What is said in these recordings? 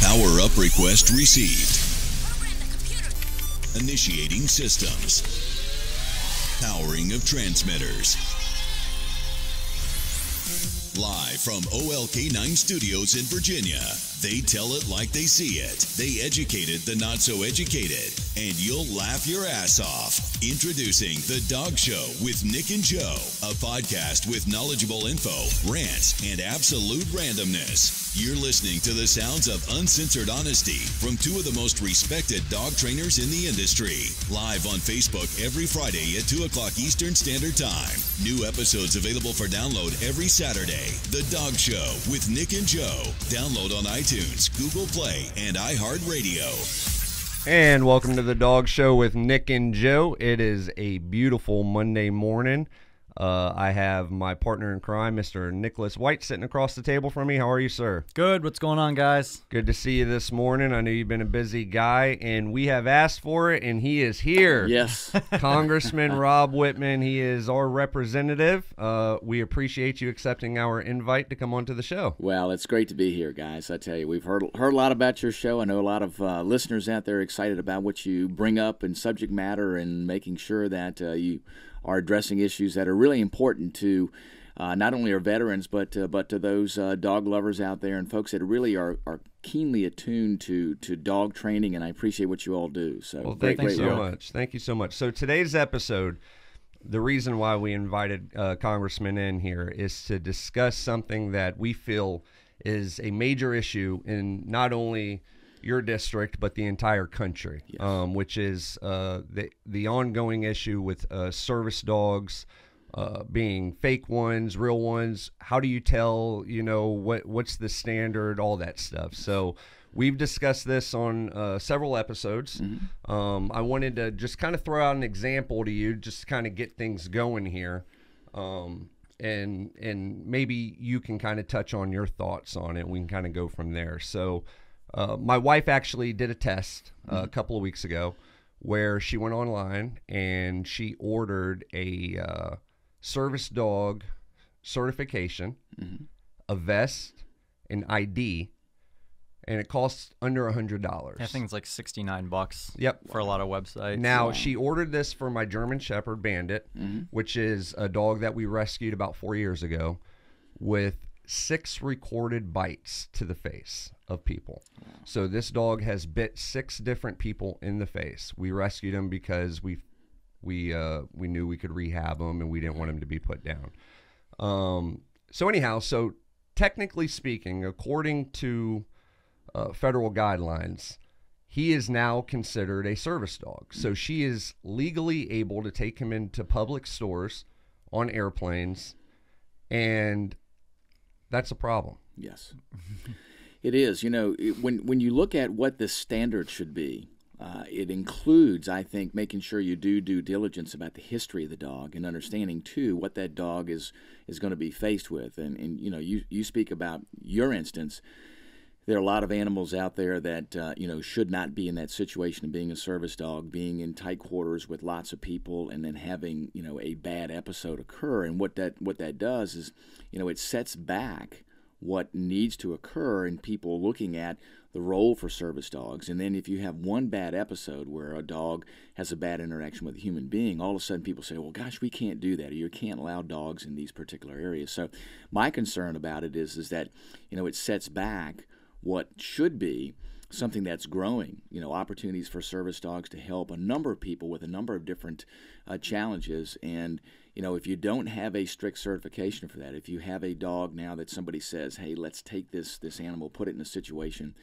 Power up request received. Initiating systems. Powering of transmitters. Live from OLK9 Studios in Virginia. They tell it like they see it. They educated the not so educated. And you'll laugh your ass off. Introducing The Dog Show with Nick and Joe. A podcast with knowledgeable info, rants, and absolute randomness. You're listening to the sounds of uncensored honesty from two of the most respected dog trainers in the industry. Live on Facebook every Friday at 2 o'clock Eastern Standard Time. New episodes available for download every Saturday. The Dog Show with Nick and Joe. Download on iTunes, Google Play, and iHeartRadio. And welcome to The Dog Show with Nick and Joe. It is a beautiful Monday morning. I have my partner in crime, Mr. Nicholas White, sitting across the table from me. How are you, sir? Good. What's going on, guys? Good to see you this morning. I know you've been a busy guy, and we have asked for it, and he is here. Yes. Congressman Rob Wittman. He is our representative. We appreciate you accepting our invite to come onto the show. Well, it's great to be here, guys. I tell you, we've heard a lot about your show. I know a lot of listeners out there excited about what you bring up and subject matter and making sure that you are addressing issues that are really important to not only our veterans, but to those dog lovers out there and folks that really are keenly attuned to dog training, and I appreciate what you all do. So, well, thank you so much. Thank you so much. So today's episode, the reason why we invited Congressman in here is to discuss something that we feel is a major issue in not only your district, but the entire country, yes. Which is the ongoing issue with service dogs being fake ones, real ones. How do you tell, what's the standard, all that stuff. So we've discussed this on several episodes. Mm-hmm. I wanted to just kind of throw out an example to you, just to kind of get things going here. And maybe you can kind of touch on your thoughts on it. We can kind of go from there. So my wife actually did a test a couple of weeks ago where she went online and she ordered a service dog certification, a vest, an ID, and it costs under $100. I think it's like $69. Yep. For a lot of websites. Now, she ordered this for my German Shepherd Bandit, which is a dog that we rescued about 4 years ago, with 6 recorded bites to the face of people. Wow. So this dog has bit 6 different people in the face. We rescued him because we knew we could rehab him and we didn't want him to be put down. So anyhow, so technically speaking, according to federal guidelines, he is now considered a service dog. So she is legally able to take him into public stores, on airplanes, and that's a problem. Yes, it is. When you look at what the standard should be, it includes, I think, making sure you do due diligence about the history of the dog and understanding, too, what that dog is going to be faced with. And you speak about your instance. There are a lot of animals out there that, should not be in that situation of being a service dog, being in tight quarters with lots of people, and then having, a bad episode occur. And what that does is, it sets back what needs to occur in people looking at the role for service dogs. And then if you have one bad episode where a dog has a bad interaction with a human being, all of a sudden people say, well, gosh, we can't do that, or you can't allow dogs in these particular areas. So my concern about it is that, it sets back what should be something that's growing, opportunities for service dogs to help a number of people with a number of different challenges. And, if you don't have a strict certification for that, if you have a dog now that somebody says, hey, let's take this animal, put it in a situation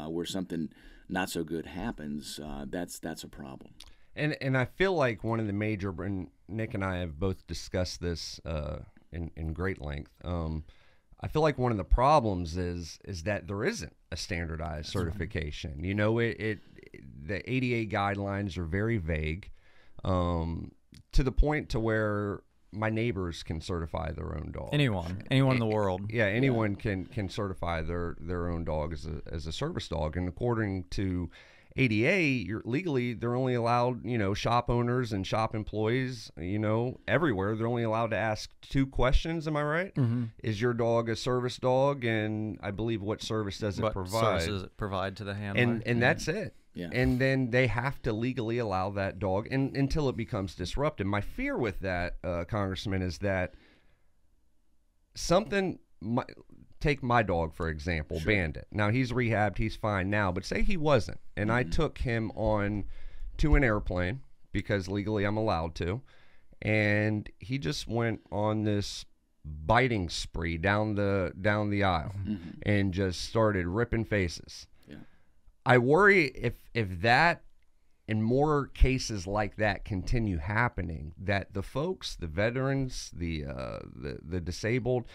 where something not so good happens, that's a problem. And I feel like one of the major, and Nick and I have both discussed this in great length, I feel like one of the problems is that there isn't a standardized certification. Right. The ADA guidelines are very vague, to the point to where my neighbors can certify their own dog. Anyone in the world. Yeah, anyone can certify their own dog as a service dog. And according to ADA, legally they're only allowed, shop owners and shop employees, everywhere. They're only allowed to ask 2 questions. Am I right? Mm-hmm. Is your dog a service dog? And I believe what service does it provide? Service does it provide to the handler? And that's it. Yeah. And then they have to legally allow that dog until it becomes disruptive. My fear with that, Congressman, is that take my dog, for example, Sure. Bandit. Now, he's rehabbed. He's fine now. But say he wasn't, and I took him to an airplane because legally I'm allowed to, and he just went on this biting spree down the aisle and just started ripping faces. Yeah. I worry if that and more cases like that continue happening, that the folks, the veterans, the disabled,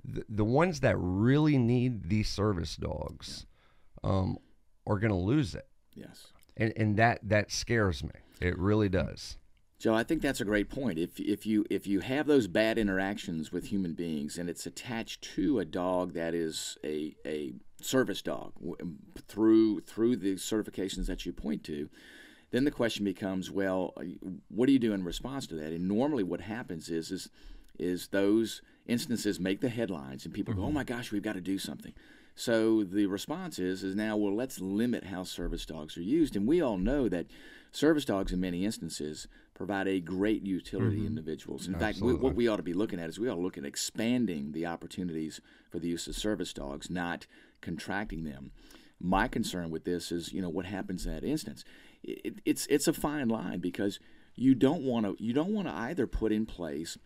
the ones that really need these service dogs are going to lose it. Yes. And that scares me. It really does. Joe, I think that's a great point. If you have those bad interactions with human beings and it's attached to a dog that is a service dog through the certifications that you point to, then the question becomes, well, what do you do in response to that? And normally what happens is those instances make the headlines and people go, oh my gosh, we've got to do something. So the response is now, well, let's limit how service dogs are used. And we all know that service dogs in many instances provide a great utility to individuals. In fact, what we ought to be looking at is we ought to look at expanding the opportunities for the use of service dogs, not contracting them. My concern with this is, what happens in that instance. It's a fine line because you don't want to either put in place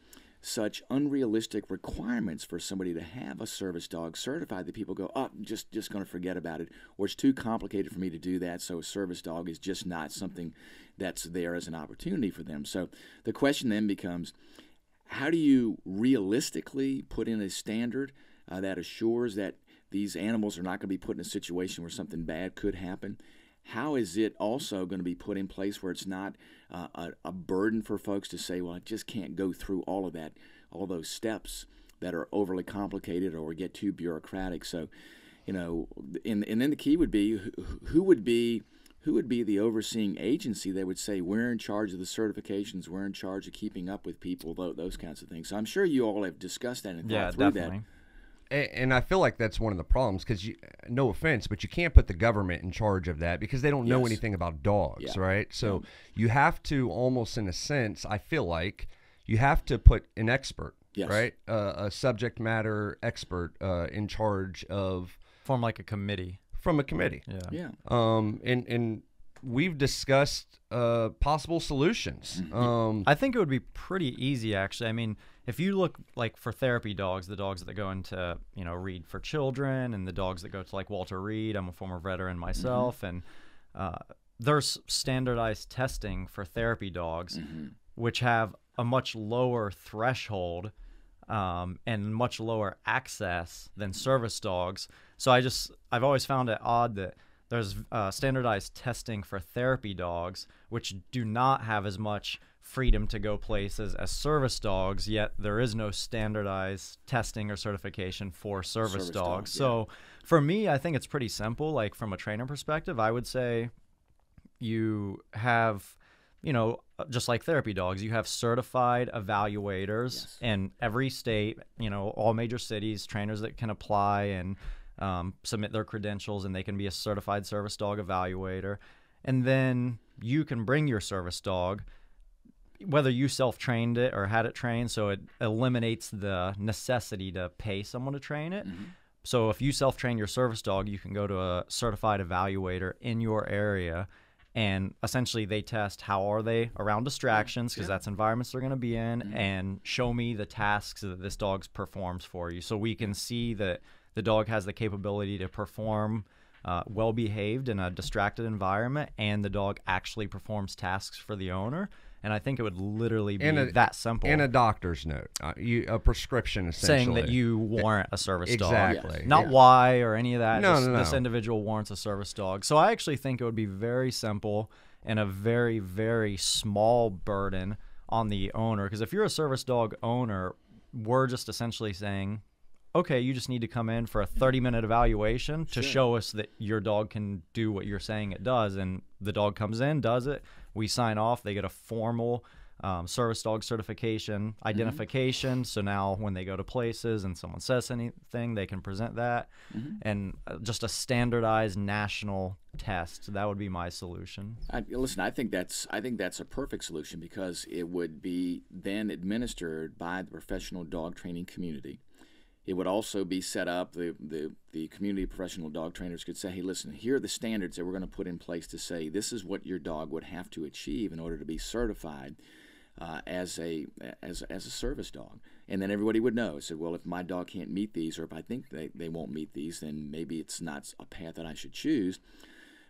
such unrealistic requirements for somebody to have a service dog certified that people go, oh, I'm just going to forget about it, or it's too complicated for me to do that, so a service dog is just not something that's there as an opportunity for them. So the question then becomes, how do you realistically put in a standard that assures that these animals are not going to be put in a situation where something bad could happen? How is it also going to be put in place where it's not a burden for folks to say, well, I just can't go through all of that, all those steps that are overly complicated or get too bureaucratic? So, and then the key would be who would be the overseeing agency that would say, we're in charge of the certifications, we're in charge of keeping up with people, those kinds of things. So I'm sure you all have discussed that and thought through definitely. that. And I feel like that's one of the problems because, no offense, but you can't put the government in charge of that because they don't know anything about dogs, right? So you have to almost, in a sense, I feel like you have to put an expert, right? A subject matter expert in charge of. Form like a committee. From a committee. Yeah. And we've discussed possible solutions. I think it would be pretty easy, actually. I mean, if you look like for therapy dogs, the dogs that go into, Read for Children and the dogs that go to like Walter Reed, I'm a former veteran myself, and there's standardized testing for therapy dogs, which have a much lower threshold and much lower access than service dogs. So I've always found it odd that there's standardized testing for therapy dogs, which do not have as much freedom to go places as service dogs, yet there is no standardized testing or certification for service dogs. So for me, I think it's pretty simple. Like from a trainer perspective, I would say you have, just like therapy dogs, you have certified evaluators in every state, all major cities, trainers that can apply and submit their credentials, and they can be a certified service dog evaluator. And then you can bring your service dog, whether you self-trained it or had it trained, so it eliminates the necessity to pay someone to train it. So if you self-train your service dog, you can go to a certified evaluator in your area, and essentially they test how are they around distractions, because that's environments they're going to be in, and show me the tasks that this dog performs for you, so we can see that the dog has the capability to perform well-behaved in a distracted environment, and the dog actually performs tasks for the owner. And I think it would literally be that simple. And a doctor's note, a prescription, essentially. Saying that you warrant a service dog. Exactly. Not why or any of that. No. This individual warrants a service dog. So I actually think it would be very simple and a very, very small burden on the owner. Because if you're a service dog owner, we're just essentially saying, okay, you just need to come in for a 30-minute evaluation to show us that your dog can do what you're saying it does. And the dog comes in, does it. We sign off. They get a formal service dog certification identification. So now when they go to places and someone says anything, they can present that. And just a standardized national test. That would be my solution. Listen, I think that's a perfect solution, because it would be then administered by the professional dog training community. It would also be set up, the community professional dog trainers could say, hey, listen, here are the standards that we're going to put in place to say this is what your dog would have to achieve in order to be certified as a service dog. And then everybody would know. Said, well, if my dog can't meet these, or if I think they won't meet these, then maybe it's not a path that I should choose.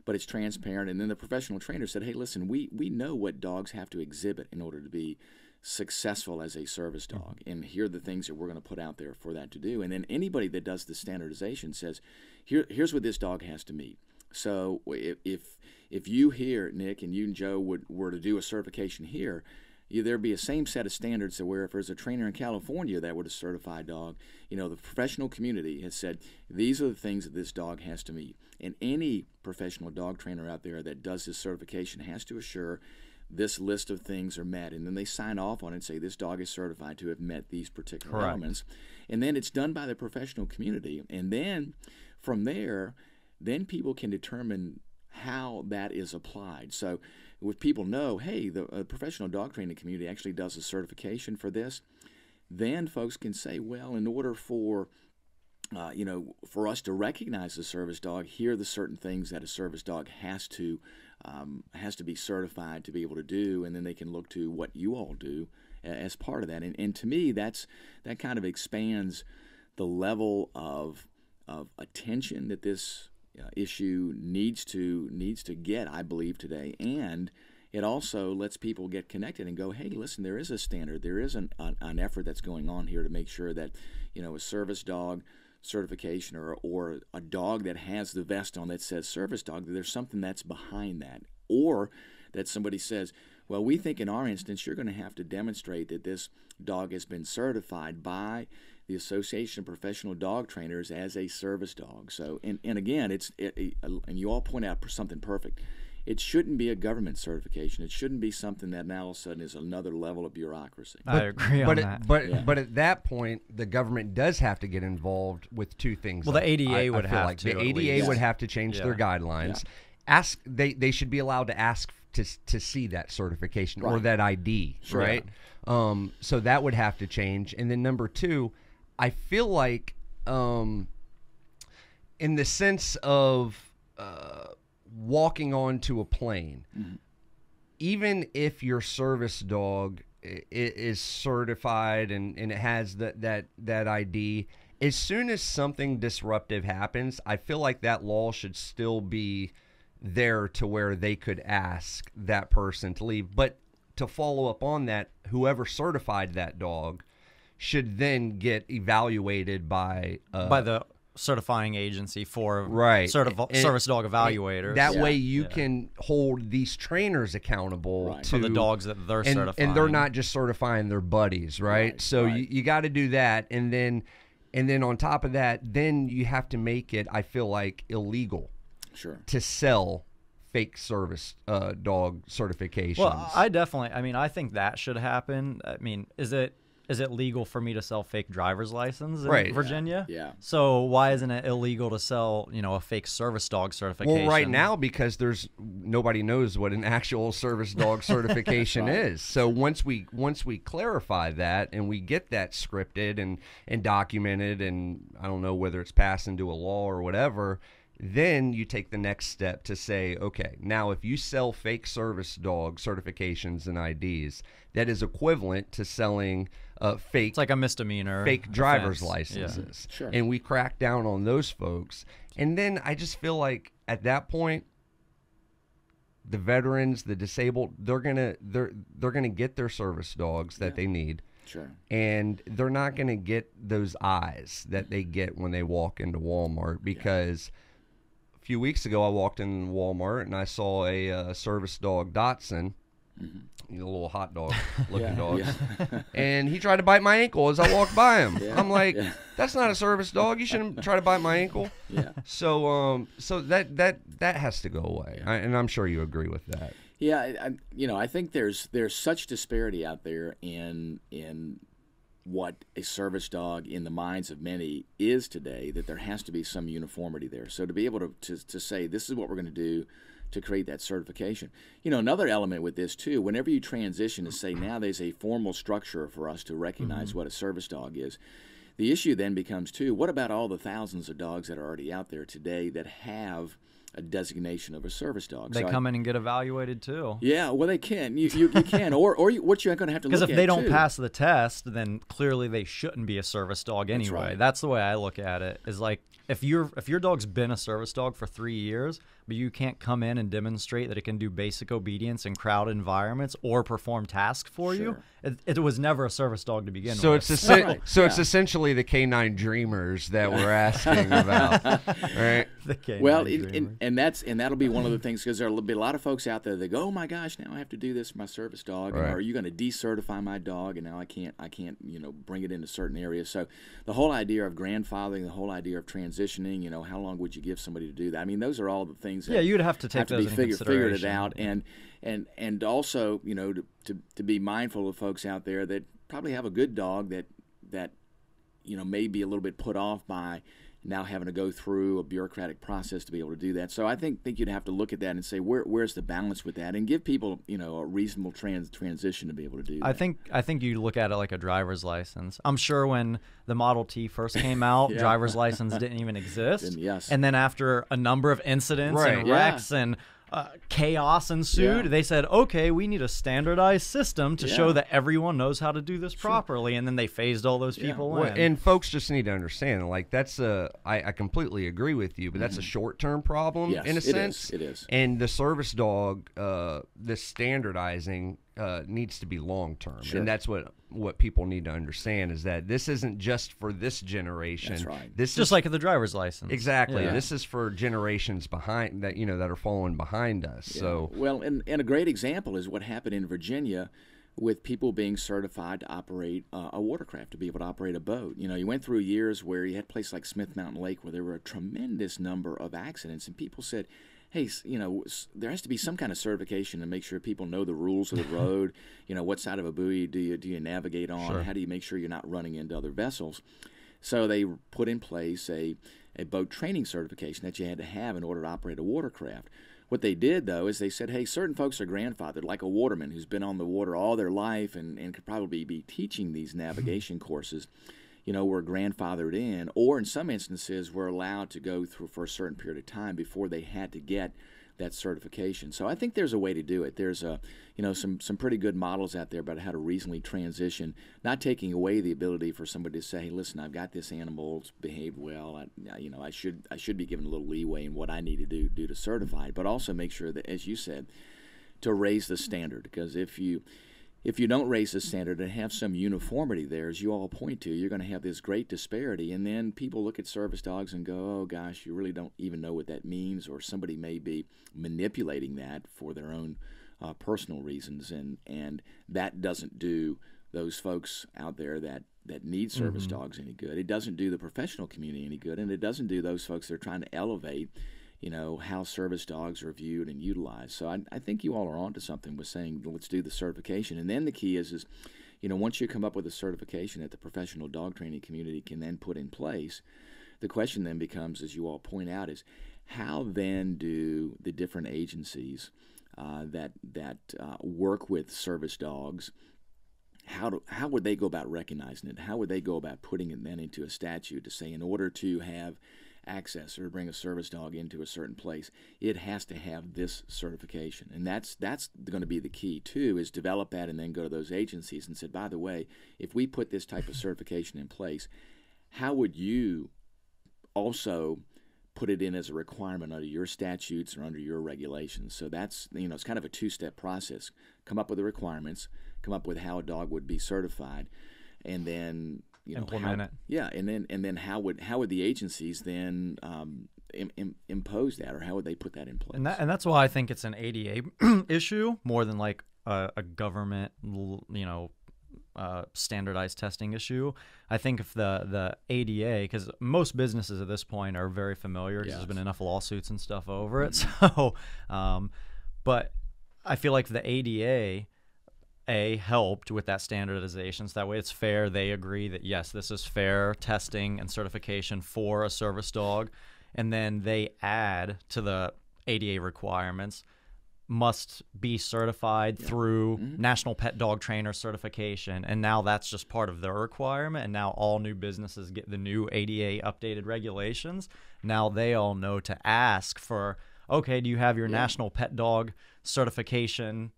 But it's transparent. And then the professional trainer said, hey, listen, we know what dogs have to exhibit in order to be successful as a service dog, and here are the things that we're going to put out there for that to do. And then anybody that does the standardization says, here's what this dog has to meet. So if you here, Nick, and you and Joe were to do a certification here, there'd be a same set of standards to where if there's a trainer in California that would have certified dog, the professional community has said these are the things that this dog has to meet. And any professional dog trainer out there that does this certification has to assure this list of things are met, and then they sign off on it and say this dog is certified to have met these particular elements. And then it's done by the professional community, and then from there, then people can determine how that is applied. So if people know, hey, the professional dog training community actually does a certification for this, then folks can say, well, in order for for us to recognize the service dog, here are the certain things that a service dog has to be certified to be able to do, and then they can look to what you all do as part of that. And to me, that kind of expands the level of attention that this issue needs to get, I believe, today. And it also lets people get connected and go, hey, listen, there is a standard, there is an effort that's going on here to make sure that a service dog certification or a dog that has the vest on that says service dog, that there's something that's behind that. Or that somebody says, well, we think in our instance you're going to have to demonstrate that this dog has been certified by the Association of Professional Dog Trainers as a service dog. So, and again, and you all point out something perfect. It shouldn't be a government certification. It shouldn't be something that now all of a sudden is another level of bureaucracy. I agree on that. But at that point, the government does have to get involved with two things. Well, the ADA would have to. The ADA would have to change their guidelines. They should be allowed to ask to see that certification or that ID, right? So that would have to change. And then number two, I feel like in the sense of walking onto a plane, even if your service dog is certified and it has that ID, as soon as something disruptive happens, I feel like that law should still be there to where they could ask that person to leave. But to follow up on that, whoever certified that dog should then get evaluated by the certifying agency for service dog evaluators. That way you can hold these trainers accountable to for the dogs that they're certifying. And they're not just certifying their buddies, right? So you got to do that. And then on top of that, then you have to make it, I feel like, illegal to sell fake service dog certifications. Well, I think that should happen. I mean, is it legal for me to sell fake driver's license in Virginia? Yeah. So why isn't it illegal to sell, a fake service dog certification? Well, right now, because nobody knows what an actual service dog certification is. So once we clarify that and we get that scripted and documented, and I don't know whether it's passed into a law or whatever, then you take the next step to say, okay, now if you sell fake service dog certifications and IDs, that is equivalent to selling fake. It's like a misdemeanor. Fake driver's licenses. Yeah. Sure. And we crack down on those folks. And then I just feel like at that point, the veterans, the disabled, they're gonna get their service dogs that they need. Sure. And they're not gonna get those eyes that they get when they walk into Walmart, because a few weeks ago I walked in Walmart and I saw a service dog Dachshund You know, little hot dog looking dogs. Yeah. And he tried to bite my ankle as I walked by him. Yeah, I'm like, yeah. that's not a service dog. You shouldn't try to bite my ankle. Yeah. So that has to go away. And I'm sure you agree with that. Yeah, I think there's such disparity out there in what a service dog in the minds of many is today that there has to be some uniformity there. So to be able to say this is what we're going to do to create that certification. You know, another element with this too, whenever you transition to say now there's a formal structure for us to recognize what a service dog is, the issue then becomes too, what about all the thousands of dogs that are already out there today that have a designation of a service dog? They come in and get evaluated too. Yeah, well, they can. You can, or what you're going to have to look at. Because if they don't too. pass the test, then clearly they shouldn't be a service dog anyway. right. That's the way I look at it. Is like if your dog's been a service dog for 3 years, but you can't come in and demonstrate that it can do basic obedience in crowded environments or perform tasks for you, it was never a service dog to begin So with. it's essentially the K9 dreamers that we're asking about, right? The K9 Well, dreamer. and that'll be one of the things, because there'll be a lot of folks out there that go, oh my gosh, now I have to do this for my service dog, Right. and are you going to decertify my dog, and now I can't bring it into certain areas. So the whole idea of grandfathering, the whole idea of transitioning, how long would you give somebody to do that? I mean, those are all the things that you'd have to take those be into figured it consideration. out, and also to be mindful of folks out there that probably have a good dog that may be a little bit put off by now having to go through a bureaucratic process to be able to do that. So I think you'd have to look at that and say where's the balance with that, and give people a reasonable transition to be able to do that. I think you look at it like a driver's license. I'm sure when the Model T first came out, driver's license didn't even exist. Then, yes. And then after a number of incidents Right. and wrecks and chaos ensued, they said, okay, we need a standardized system to show that everyone knows how to do this properly. And then they phased all those people Well, in. and folks just need to understand, like, that's I completely agree with you, but that's a short-term problem Yes, in a it sense. is. It is. And the service dog, this standardizing needs to be long-term. Sure. And that's what people need to understand, is that this isn't just for this generation. That's right. This Just is, like the driver's license. exactly. Yeah. This is for generations behind that, that are following behind us. Yeah. So Well, and a great example is what happened in Virginia with people being certified to operate a watercraft, to be able to operate a boat. You went through years where you had places like Smith Mountain Lake where there were a tremendous number of accidents, and people said, hey, there has to be some kind of certification to make sure people know the rules of the road. What side of a buoy do you navigate on? Sure. How do you make sure you're not running into other vessels? So they put in place a boat training certification that you had to have in order to operate a watercraft. What they did, though, is they said, hey, certain folks are grandfathered, like a waterman who's been on the water all their life and could probably be teaching these navigation courses, were grandfathered in, or in some instances were allowed to go through for a certain period of time before they had to get that certification. So I think there's a way to do it. There's some pretty good models out there about how to reasonably transition, not taking away the ability for somebody to say, hey, listen, I've got this animal, it's behaved well, I should be given a little leeway in what I need to do to certify it, but also make sure that, as you said, to raise the standard, because if you don't raise the standard and have some uniformity there, as you all point to, you're going to have this great disparity, and then people look at service dogs and go, oh gosh, you really don't even know what that means, or somebody may be manipulating that for their own personal reasons, and that doesn't do those folks out there that need service dogs any good. It doesn't do the professional community any good, and it doesn't do those folks that are trying to elevate how service dogs are viewed and utilized. So I think you all are onto something with saying, let's do the certification. And then the key is once you come up with a certification that the professional dog training community can then put in place, the question then becomes, as you all point out, is how then do the different agencies that work with service dogs, how would they go about recognizing it? How would they go about putting it then into a statute to say, in order to have access or bring a service dog into a certain place, it has to have this certification? And that's going to be the key too, is develop that and then go to those agencies and say, by the way, if we put this type of certification in place, how would you also put it in as a requirement under your statutes or under your regulations? So that's, it's kind of a two-step process. Come up with the requirements, come up with how a dog would be certified, and then implement it. Yeah, and then how would the agencies then impose that, or how would they put that in place? And that's why I think it's an ADA issue more than like a government, standardized testing issue. I think if the ADA, because most businesses at this point are very familiar because there's been enough lawsuits and stuff over it. So, but I feel like the ADA helped with that standardization, so that way it's fair. They agree that yes, this is fair testing and certification for a service dog, and then they add to the ADA requirements must be certified through National Pet Dog Trainer certification, and now that's just part of their requirement, and now all new businesses get the new ADA updated regulations. Now they all know to ask for, okay, do you have your National Pet Dog certification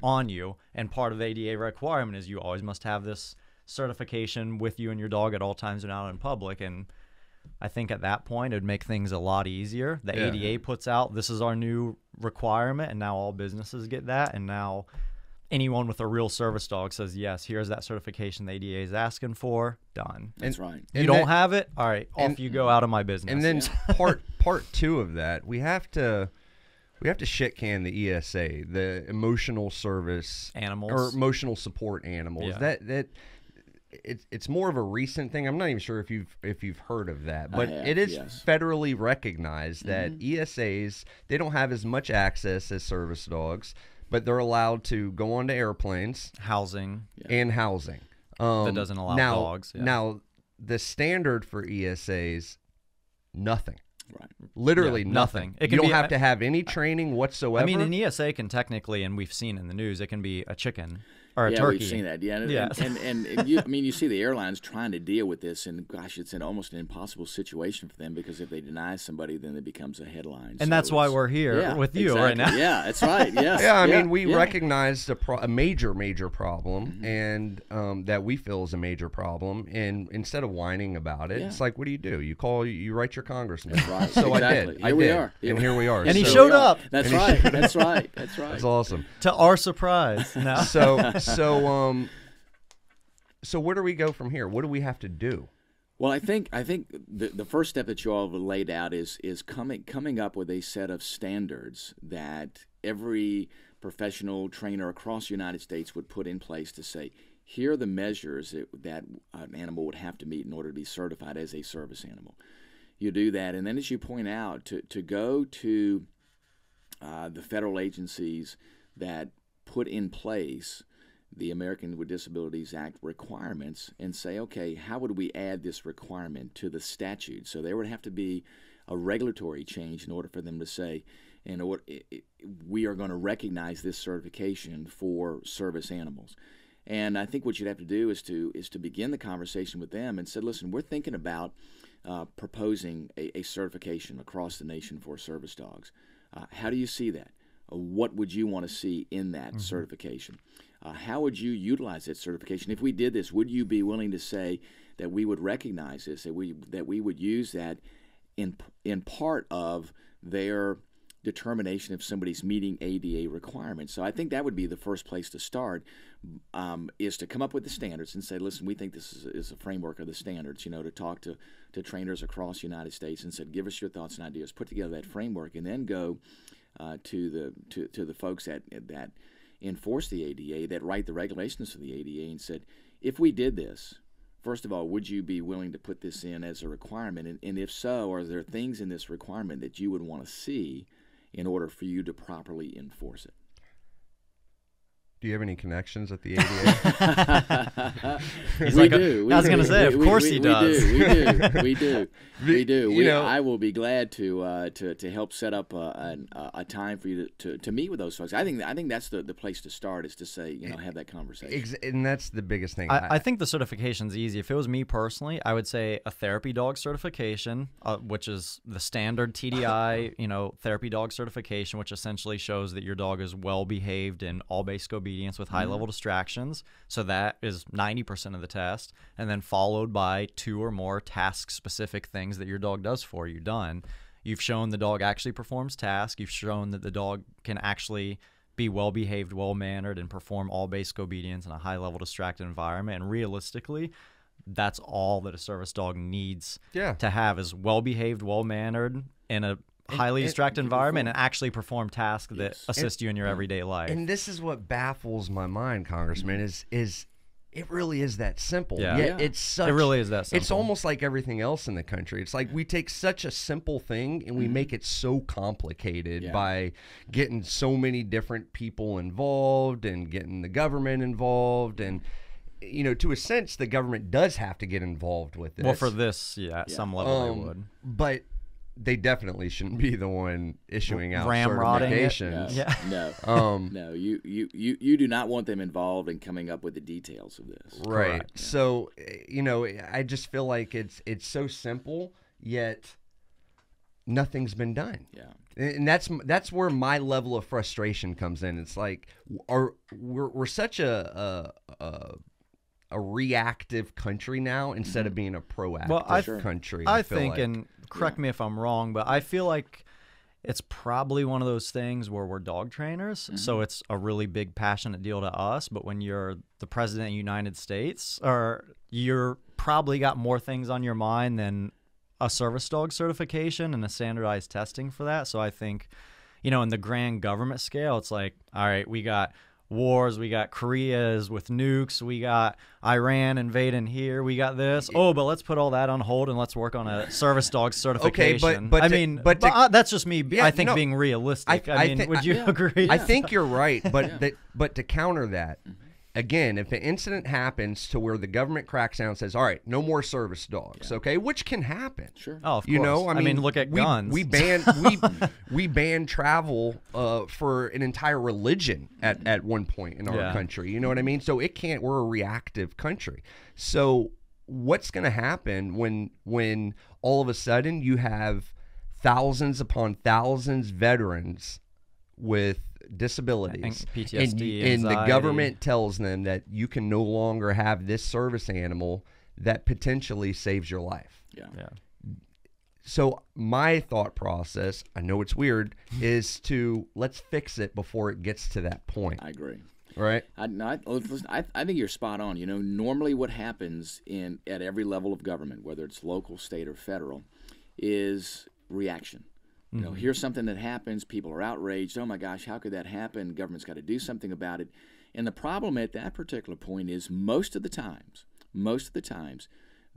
on you? And part of the ADA requirement is you always must have this certification with you and your dog at all times when out in public. And I think at that point it would make things a lot easier. The ADA puts out, this is our new requirement, and now all businesses get that. And now anyone with a real service dog says, yes, here's that certification the ADA is asking for. Done. That's right. You don't have it? All right, off you go out of my business. And then part two of that, we have to shit can the ESA, the emotional service animals or emotional support animals. That it's more of a recent thing. I'm not even sure if you've heard of that, but it is federally recognized that ESAs, they don't have as much access as service dogs, but they're allowed to go onto airplanes, housing. That doesn't allow dogs. Now the standard for ESAs, nothing. Right. Literally nothing. You don't have to have any training whatsoever. I mean, an ESA can technically, and we've seen in the news, it can be a chicken or a turkey. We've seen that. And you, I mean, you see the airlines trying to deal with this, and gosh, it's almost an impossible situation for them, because if they deny somebody, then it becomes a headline. And that's why we're here with you right now. Yeah, that's right. Yes. I mean, we recognized a major problem, and that we feel is a major problem. And instead of whining about it, it's like, what do? You write your congressman. Right. So exactly. Here we are. And here we are. And he showed up. That's right. That's right. That's right. That's awesome. To our surprise. No. So where do we go from here? What do we have to do? Well, I think the first step that you all have laid out is coming up with a set of standards that every professional trainer across the United States would put in place to say, here are the measures that an animal would have to meet in order to be certified as a service animal. You do that, and then, as you point out, to go to the federal agencies that put in place the American with Disabilities Act requirements and say, okay, how would we add this requirement to the statute? So there would have to be a regulatory change in order for them to say, we are going to recognize this certification for service animals. And I think what you'd have to do is to begin the conversation with them and say, listen, we're thinking about proposing a certification across the nation for service dogs. How do you see that? What would you want to see in that certification? How would you utilize that certification? If we did this, would you be willing to say that we would recognize this, that we would use that in part of their determination if somebody's meeting ADA requirements? So I think that would be the first place to start, is to come up with the standards and say, listen, we think this is a framework of the standards, to talk to trainers across the United States and said, give us your thoughts and ideas, put together that framework, and then go to the folks that enforce the ADA, that write the regulations for the ADA, and said, if we did this, first of all, would you be willing to put this in as a requirement? And if so, are there things in this requirement that you would want to see in order for you to properly enforce it? Do you have any connections at the ADA? We do. I was going to say, of course he does. We do. I will be glad to help set up a time for you to meet with those folks. I think that's the place to start, is to say, have that conversation. And that's the biggest thing. I think the certification's easy. If it was me personally, I would say a therapy dog certification, which is the standard TDI, therapy dog certification, which essentially shows that your dog is well behaved in all basic obedience with high-level distractions. So that is 90% of the test, and then followed by 2 or more task-specific things that your dog does for you. Done. You've shown the dog actually performs tasks. You've shown that the dog can actually be well-behaved, well-mannered, and perform all basic obedience in a high-level distracted environment. And realistically, that's all that a service dog needs to have, is well-behaved, well-mannered in a highly distracted environment and actually perform tasks that assist you in your everyday life. And this is what baffles my mind, Congressman, is it really is that simple. Yeah. It really is that simple. It's almost like everything else in the country. It's like we take such a simple thing and we make it so complicated by getting so many different people involved and getting the government involved. And, you know, to a sense, the government does have to get involved with this. Well, for this, at some level they would. But they definitely shouldn't be the one issuing out ramrodding certifications. No, you do not want them involved in coming up with the details of this. Right. Correct. So, you know, I just feel like it's so simple, yet nothing's been done. Yeah. And that's where my level of frustration comes in. It's like we're such a reactive country now instead of being a proactive country. I think, and correct me if I'm wrong, but I feel like it's probably one of those things where we're dog trainers, so it's a really big, passionate deal to us. But when you're the president of the United States, or you're probably got more things on your mind than a service dog certification and a standardized testing for that. So I think, you know, in the grand government scale, it's like, all right, we got wars, we got Koreas with nukes, we got Iran invading here, we got this. Oh, but let's put all that on hold and let's work on a service dog certification. Okay, but that's just me. I think being realistic. Would you agree? I think you're right, but to counter that, again, if an incident happens to where the government cracks down and says, all right, no more service dogs, okay, which can happen. Sure. Oh, of course. You know, I mean, look at guns. We banned travel for an entire religion at one point in our country. You know what I mean? So we're a reactive country. So what's going to happen when all of a sudden you have thousands upon thousands veterans with disabilities, PTSD, and the government tells them that you can no longer have this service animal that potentially saves your life. Yeah. So my thought process, I know it's weird, is to let's fix it before it gets to that point. I agree. Right? I think you're spot on. You know, normally what happens at every level of government, whether it's local, state, or federal, is reaction. You know, here's something that happens, people are outraged, oh my gosh, how could that happen? Government's got to do something about it. And the problem at that particular point is most of the times,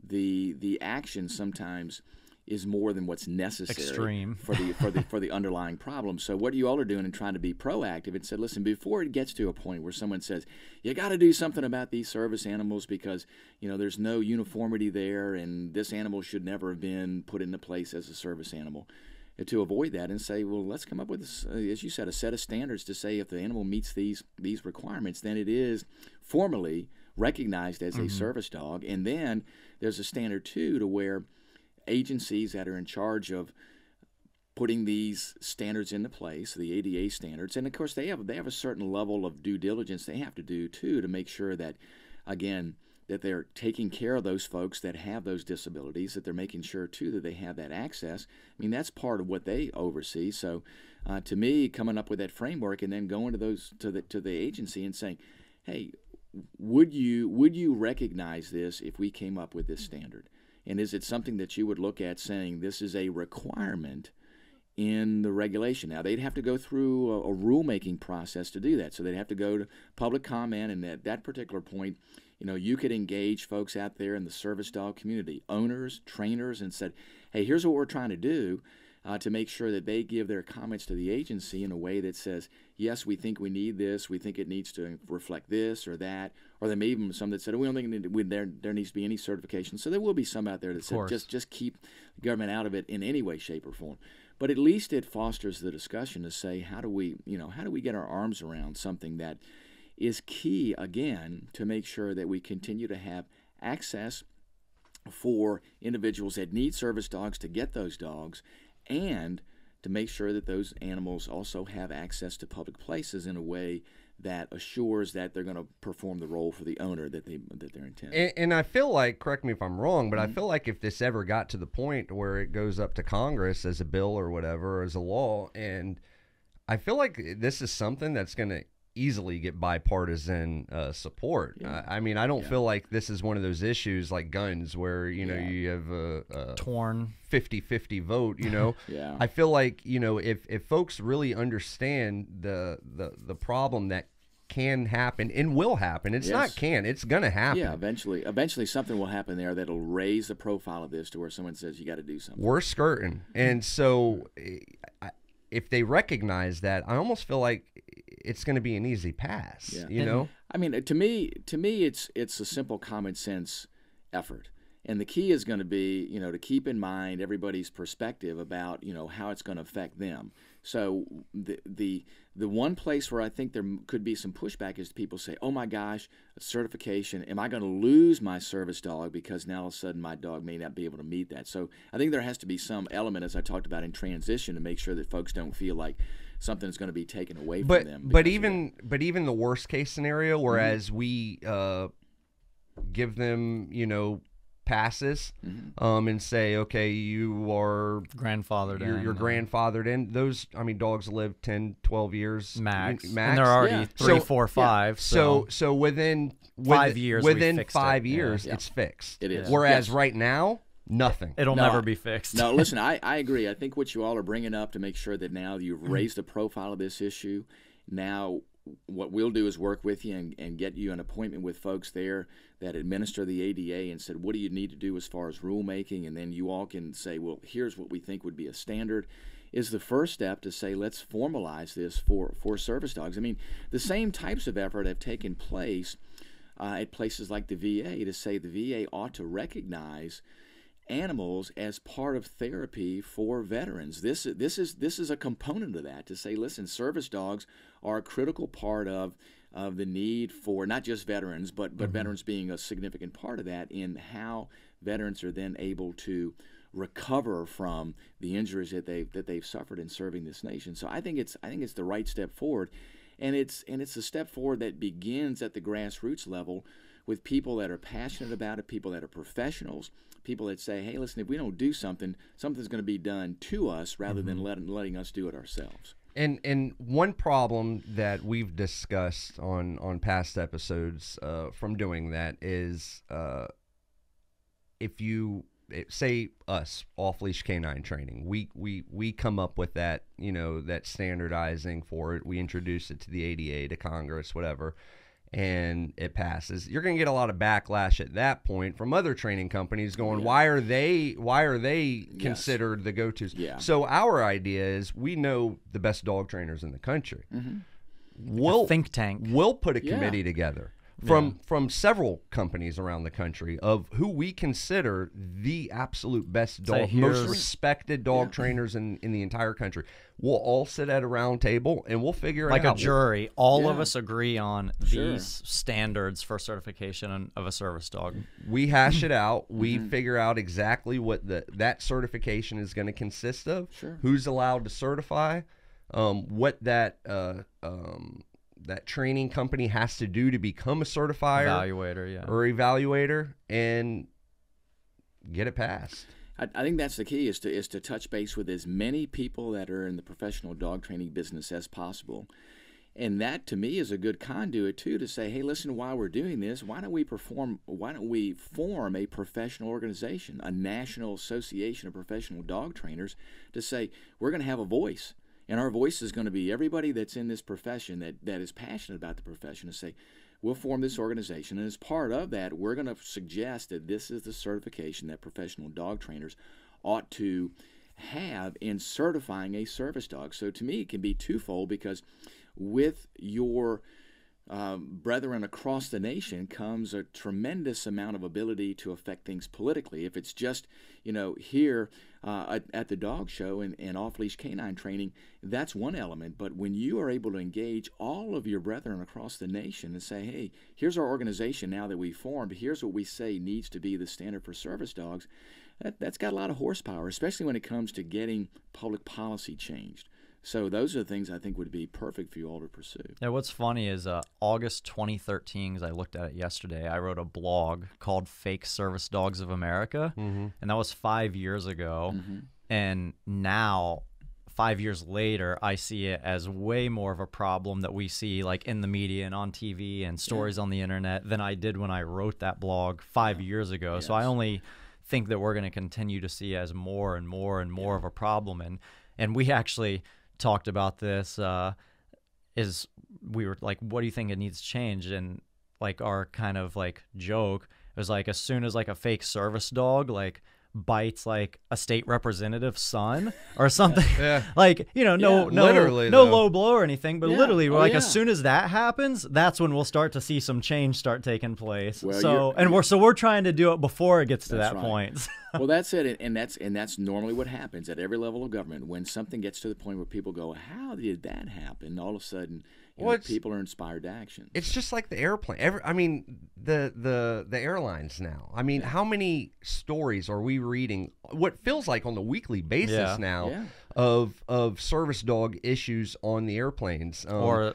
the action sometimes is more than what's necessary Extreme. for the underlying problem. So what you all are doing and trying to be proactive and said, listen, before it gets to a point where someone says, you got to do something about these service animals because, you know, there's no uniformity there and this animal should never have been put into place as a service animal. To avoid that and say, well, let's come up with, as you said, a set of standards to say if the animal meets these requirements, then it is formally recognized as a service dog. And then there's a standard, too, to where agencies that are in charge of putting these standards into place, the ADA standards, and, of course, they have a certain level of due diligence they have to do, too, to make sure that, again, that they're taking care of those folks that have those disabilities, that they're making sure, too, that they have that access. I mean, that's part of what they oversee. So, to me, coming up with that framework and then going to the agency and saying, hey, would you recognize this if we came up with this standard? And is it something that you would look at saying this is a requirement in the regulation? Now, they'd have to go through a rulemaking process to do that. So they'd have to go to public comment, and at that particular point, you know, you could engage folks out there in the service dog community, owners, trainers, and said, hey, here's what we're trying to do to make sure that they give their comments to the agency in a way that says, yes, we think we need this, we think it needs to reflect this or that, or there may even be some that said, we don't think there needs to be any certification. So there will be some out there that said, just keep the government out of it in any way, shape, or form. But at least it fosters the discussion to say, how do we get our arms around something that is key, again, to make sure that we continue to have access for individuals that need service dogs to get those dogs, and to make sure that those animals also have access to public places in a way that assures that they're going to perform the role for the owner that they're intending. And I feel like, correct me if I'm wrong, but I feel like if this ever got to the point where it goes up to Congress as a bill or whatever, or as a law, and I feel like this is something that's going to easily get bipartisan support. I mean, I don't feel like this is one of those issues like guns where, you know, you have a torn 50-50 vote, you know. I feel like, you know, if folks really understand the problem that can happen and will happen. It's not can, it's going to happen. Yeah, eventually something will happen there that'll raise the profile of this to where someone says you got to do something. We're skirting. And so if they recognize that, I almost feel like it's going to be an easy pass, you know? I mean, to me it's a simple common sense effort. And the key is going to be, you know, to keep in mind everybody's perspective about, you know, how it's going to affect them. So the one place where I think there could be some pushback is people say, oh my gosh, a certification, am I going to lose my service dog because now all of a sudden my dog may not be able to meet that? So I think there has to be some element, as I talked about in transition, to make sure that folks don't feel like something is going to be taken away from them. But even the worst case scenario, whereas we give them, you know, passes and say, okay, you are grandfathered in. You're grandfathered in. Those, I mean, dogs live 10, 12 years max. And they're already 3, 4, 5. So within 5 years, within 5 years, it's fixed. It is. Whereas right now, nothing. It'll never be fixed. No, listen, I agree. I think what you all are bringing up to make sure that now you've raised the profile of this issue. Now, what we'll do is work with you and get you an appointment with folks there that administer the ADA and said, what do you need to do as far as rulemaking? And then you all can say, well, here's what we think would be a standard. Is the first step to say, let's formalize this for service dogs. I mean, the same types of effort have taken place at places like the VA to say the VA ought to recognize animals as part of therapy for veterans. This is a component of that, to say, listen, service dogs are a critical part of the need for not just veterans, but veterans being a significant part of that in how veterans are then able to recover from the injuries that they've suffered in serving this nation. So I think it's the right step forward, and it's a step forward that begins at the grassroots level with people that are passionate about it, people that are professionals, people that say, hey, listen, if we don't do something, something's going to be done to us rather than letting us do it ourselves. And one problem that we've discussed on past episodes from doing that is if you say us, Off Leash K9 Training, we come up with that, you know, that standardizing for it. We introduce it to the ADA, to Congress, whatever, and it passes. You're going to get a lot of backlash at that point from other training companies going, why are they considered the go-tos? So our idea is, we know the best dog trainers in the country. We'll think tank. We'll put a committee together from several companies around the country of who we consider the absolute best dog, most respected dog trainers in the entire country. We'll all sit at a round table and we'll figure it out. Like a jury, all of us agree on these standards for certification of a service dog. We hash it out. We figure out exactly what that certification is going to consist of, who's allowed to certify, what that training company has to do to become a certifier, evaluator, and get it passed. I think that's the key, is to touch base with as many people that are in the professional dog training business as possible. And that, to me, is a good conduit, too, to say, hey, listen, while we're doing this, why don't we form a professional organization, a national association of professional dog trainers, to say, we're going to have a voice. And our voice is going to be everybody that's in this profession that is passionate about the profession, to say, we'll form this organization. And as part of that, we're going to suggest that this is the certification that professional dog trainers ought to have in certifying a service dog. So to me, it can be twofold, because with your brethren across the nation comes a tremendous amount of ability to affect things politically. If it's just, here at the dog show and Off Leash K9 Training, that's one element. But when you are able to engage all of your brethren across the nation and say, hey, here's our organization now that we formed, here's what we say needs to be the standard for service dogs, that's got a lot of horsepower, especially when it comes to getting public policy changed. So those are the things I think would be perfect for you all to pursue. Yeah, what's funny is August 2013, because I looked at it yesterday, I wrote a blog called Fake Service Dogs of America, and that was 5 years ago. And now 5 years later, I see it as way more of a problem that we see like in the media and on TV and stories on the internet than I did when I wrote that blog 5 years ago. So I only think that we're going to continue to see as more and more and more of a problem. And we actually talked about this, is we were like, what do you think it needs to change? And like our kind of like joke was like, as soon as like a fake service dog like bites like a state representative's son or something, like, you know, no low blow or anything, but literally like as soon as that happens, that's when we'll start to see some change start taking place. Well, we're trying to do it before it gets to that point. Well, that's it, and that's normally what happens at every level of government. When something gets to the point where people go, "How did that happen?" All of a sudden, people are inspired to action. It's just like the airplane. The airlines now. I mean, how many stories are we reading? What feels like on the weekly basis now of service dog issues on the airplanes, or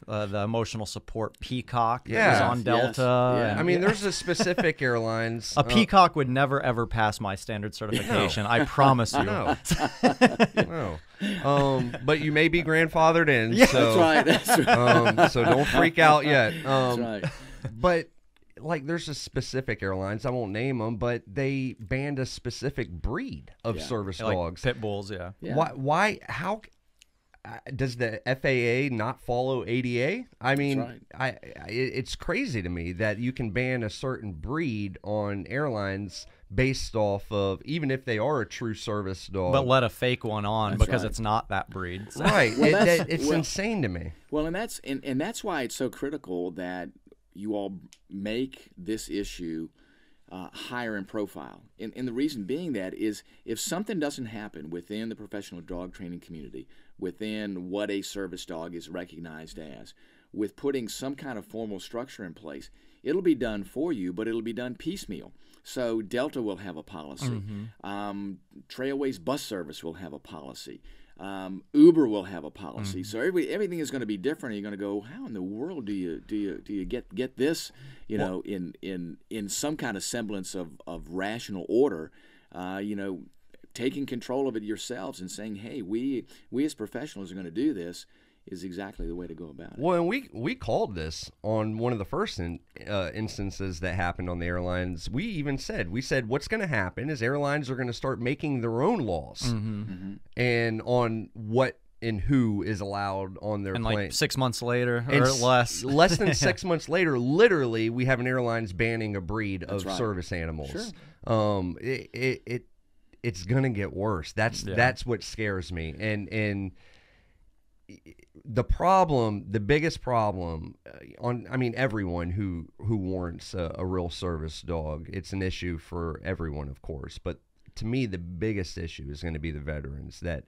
the emotional support peacock that was on Delta. I mean, there's a specific airlines. A peacock would never ever pass my standard certification. I promise you. No. But you may be grandfathered in. Yeah, so, that's right. So don't freak out yet. That's right. But like, there's a specific airlines, I won't name them, but they banned a specific breed of service dogs, pit bulls. Why? How? Does the FAA not follow ADA? I mean, it's crazy to me that you can ban a certain breed on airlines based off of, even if they are a true service dog, but let a fake one on because it's not that breed. So. Right. It's insane to me. Well, and that's why it's so critical that you all make this issue higher in profile. And the reason being that is, if something doesn't happen within the professional dog training community, within what a service dog is recognized as, with putting some kind of formal structure in place, it'll be done for you, but it'll be done piecemeal. So Delta will have a policy. Trailways bus service will have a policy. Uber will have a policy. So everything is going to be different. And you're going to go, how in the world do you get this, in some kind of semblance of rational order, taking control of it yourselves and saying, hey, we as professionals are going to do this, is exactly the way to go about it. Well, and we called this on one of the first instances that happened on the airlines. We even said, what's going to happen is airlines are going to start making their own laws and on what and who is allowed on their plane. Like 6 months later or less. Less than 6 months later, literally, we have an airlines banning a breed of service animals. Sure. It's going to get worse. That's what scares me. And the biggest problem everyone who warrants a real service dog, it's an issue for everyone, of course, but to me the biggest issue is going to be the veterans that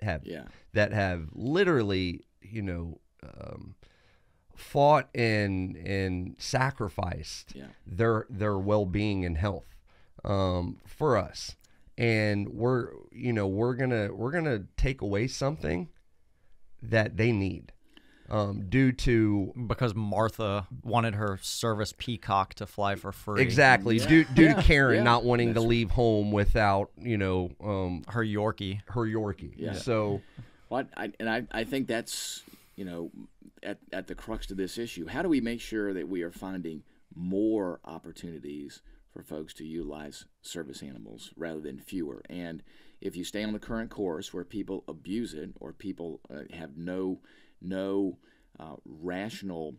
have literally fought and sacrificed their well-being and health for us, and we're gonna take away something that they need, because Martha wanted her service peacock to fly for free. Exactly. Due to Karen not wanting to leave home without her Yorkie. Yeah. So, I think that's at the crux of this issue. How do we make sure that we are finding more opportunities for folks to utilize service animals rather than fewer? And if you stay on the current course where people abuse it, or people have no rational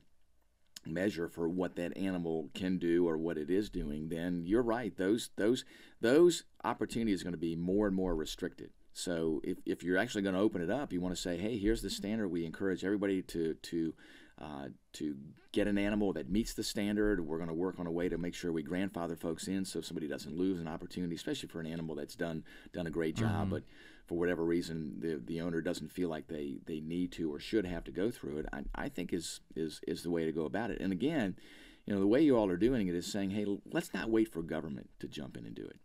measure for what that animal can do or what it is doing, then you're right. Those opportunities are going to be more and more restricted. So if you're actually going to open it up, you want to say, hey, here's the standard. We encourage everybody to get an animal that meets the standard. We're going to work on a way to make sure we grandfather folks in, so somebody doesn't lose an opportunity, especially for an animal that's done a great job, but for whatever reason the owner doesn't feel like they need to or should have to go through it. I think is the way to go about it. And again, the way you all are doing it is saying, hey, let's not wait for government to jump in and do it.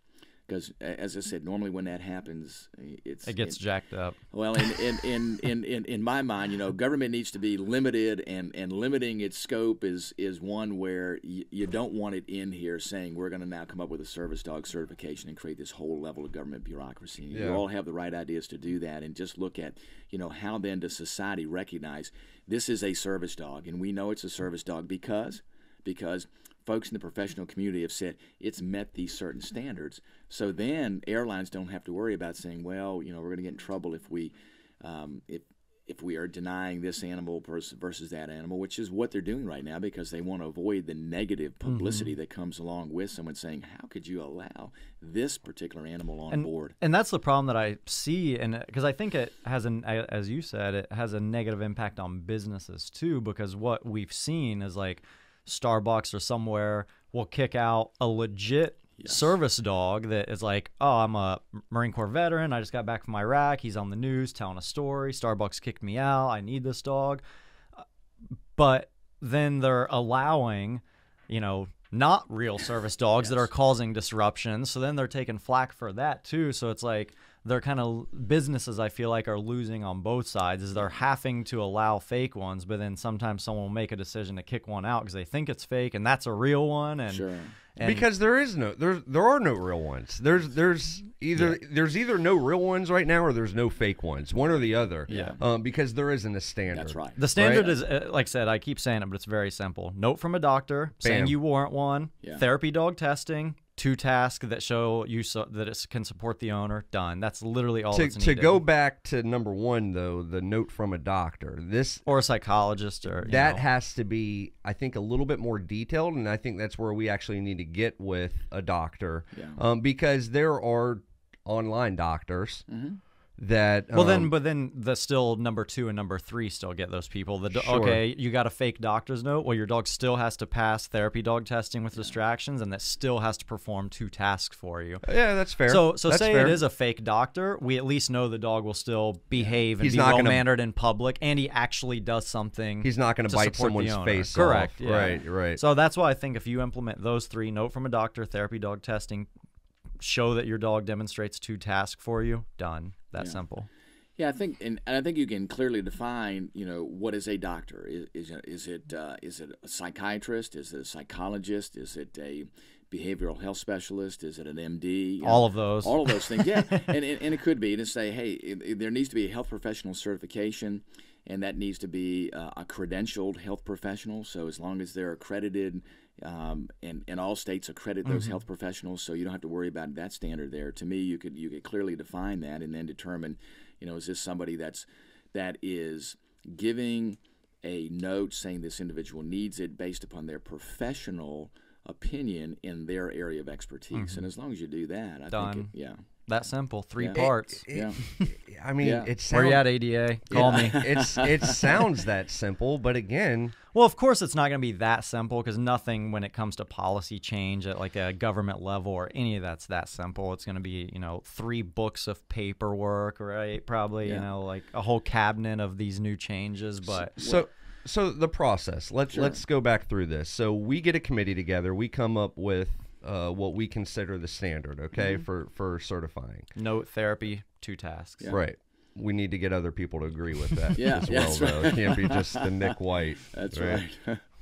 Because, as I said, normally when that happens, it gets jacked up. Well, in my mind, you know, government needs to be limited, and limiting its scope is one where you don't want it in here saying we're going to now come up with a service dog certification and create this whole level of government bureaucracy. You all have the right ideas to do that, and just look at, you know, how then does society recognize this is a service dog, and we know it's a service dog because folks in the professional community have said it's met these certain standards. So then airlines don't have to worry about saying, well, you know, we're going to get in trouble if we are denying this animal versus that animal, which is what they're doing right now, because they want to avoid the negative publicity that comes along with someone saying, how could you allow this particular animal on board? And that's the problem that I see, and because I think it has as you said, it has a negative impact on businesses too, because what we've seen is like Starbucks or somewhere will kick out a legit service dog that is like, oh, I'm a Marine Corps veteran, I just got back from Iraq, he's on the news telling a story, Starbucks kicked me out, I need this dog. But then they're allowing, you know, not real service dogs that are causing disruptions, so then they're taking flack for that too. So it's like they're kind of, businesses I feel like are losing on both sides, is they're having to allow fake ones, but then sometimes someone will make a decision to kick one out because they think it's fake and that's a real one. And because there are no real ones. There's either no real ones right now or there's no fake ones, one or the other. Because there isn't a standard. That's right. The standard is, like I said, I keep saying it, but it's very simple. Note from a doctor saying you warrant one. Therapy dog testing. 2 tasks that show you that it can support the owner. Done. That's literally all that's needed. To go back to number 1, though, the note from a doctor, or a psychologist, or that has to be, I think, a little bit more detailed, and I think that's where we actually need to get with a doctor, because there are online doctors. That but then the still number 2 and number 3 still get those people. Okay, you got a fake doctor's note. Well, your dog still has to pass therapy dog testing with distractions, and that still has to perform 2 tasks for you. Yeah, that's fair. So that's say fair. It is a fake doctor, we at least know the dog will still behave and be well mannered in public, and he actually does something. He's not going to bite someone's face Correct. off. Yeah. Right. So that's why I think if you implement those 3, note from a doctor, therapy dog testing, show that your dog demonstrates 2 tasks for you, done. That simple. Yeah, I think, and I think you can clearly define, you know, what is a doctor? Is it a psychiatrist? Is it a psychologist? Is it a behavioral health specialist? Is it an MD? All of those things. Yeah, and it could be to say, hey, there needs to be a health professional certification, and that needs to be a credentialed health professional. So as long as they're accredited. And all states accredit those health professionals, so you don't have to worry about that standard there. To me, you could clearly define that, and then determine, you know, is this somebody that is giving a note saying this individual needs it based upon their professional opinion in their area of expertise. And as long as you do that, I think that simple. 3 parts. I mean, it sounds. Where you at, ADA? Call me. It sounds that simple, but again. Well, of course, it's not going to be that simple, because nothing when it comes to policy change at like a government level or any of that's that simple. It's going to be, you know, 3 books of paperwork, right? Probably, you know, like a whole cabinet of these new changes. But so the process. Let's go back through this. So we get a committee together. We come up with what we consider the standard, okay, for certifying. Note, therapy, 2 tasks. Right. We need to get other people to agree with that as well, though. It can't be just the Nick White. That's right.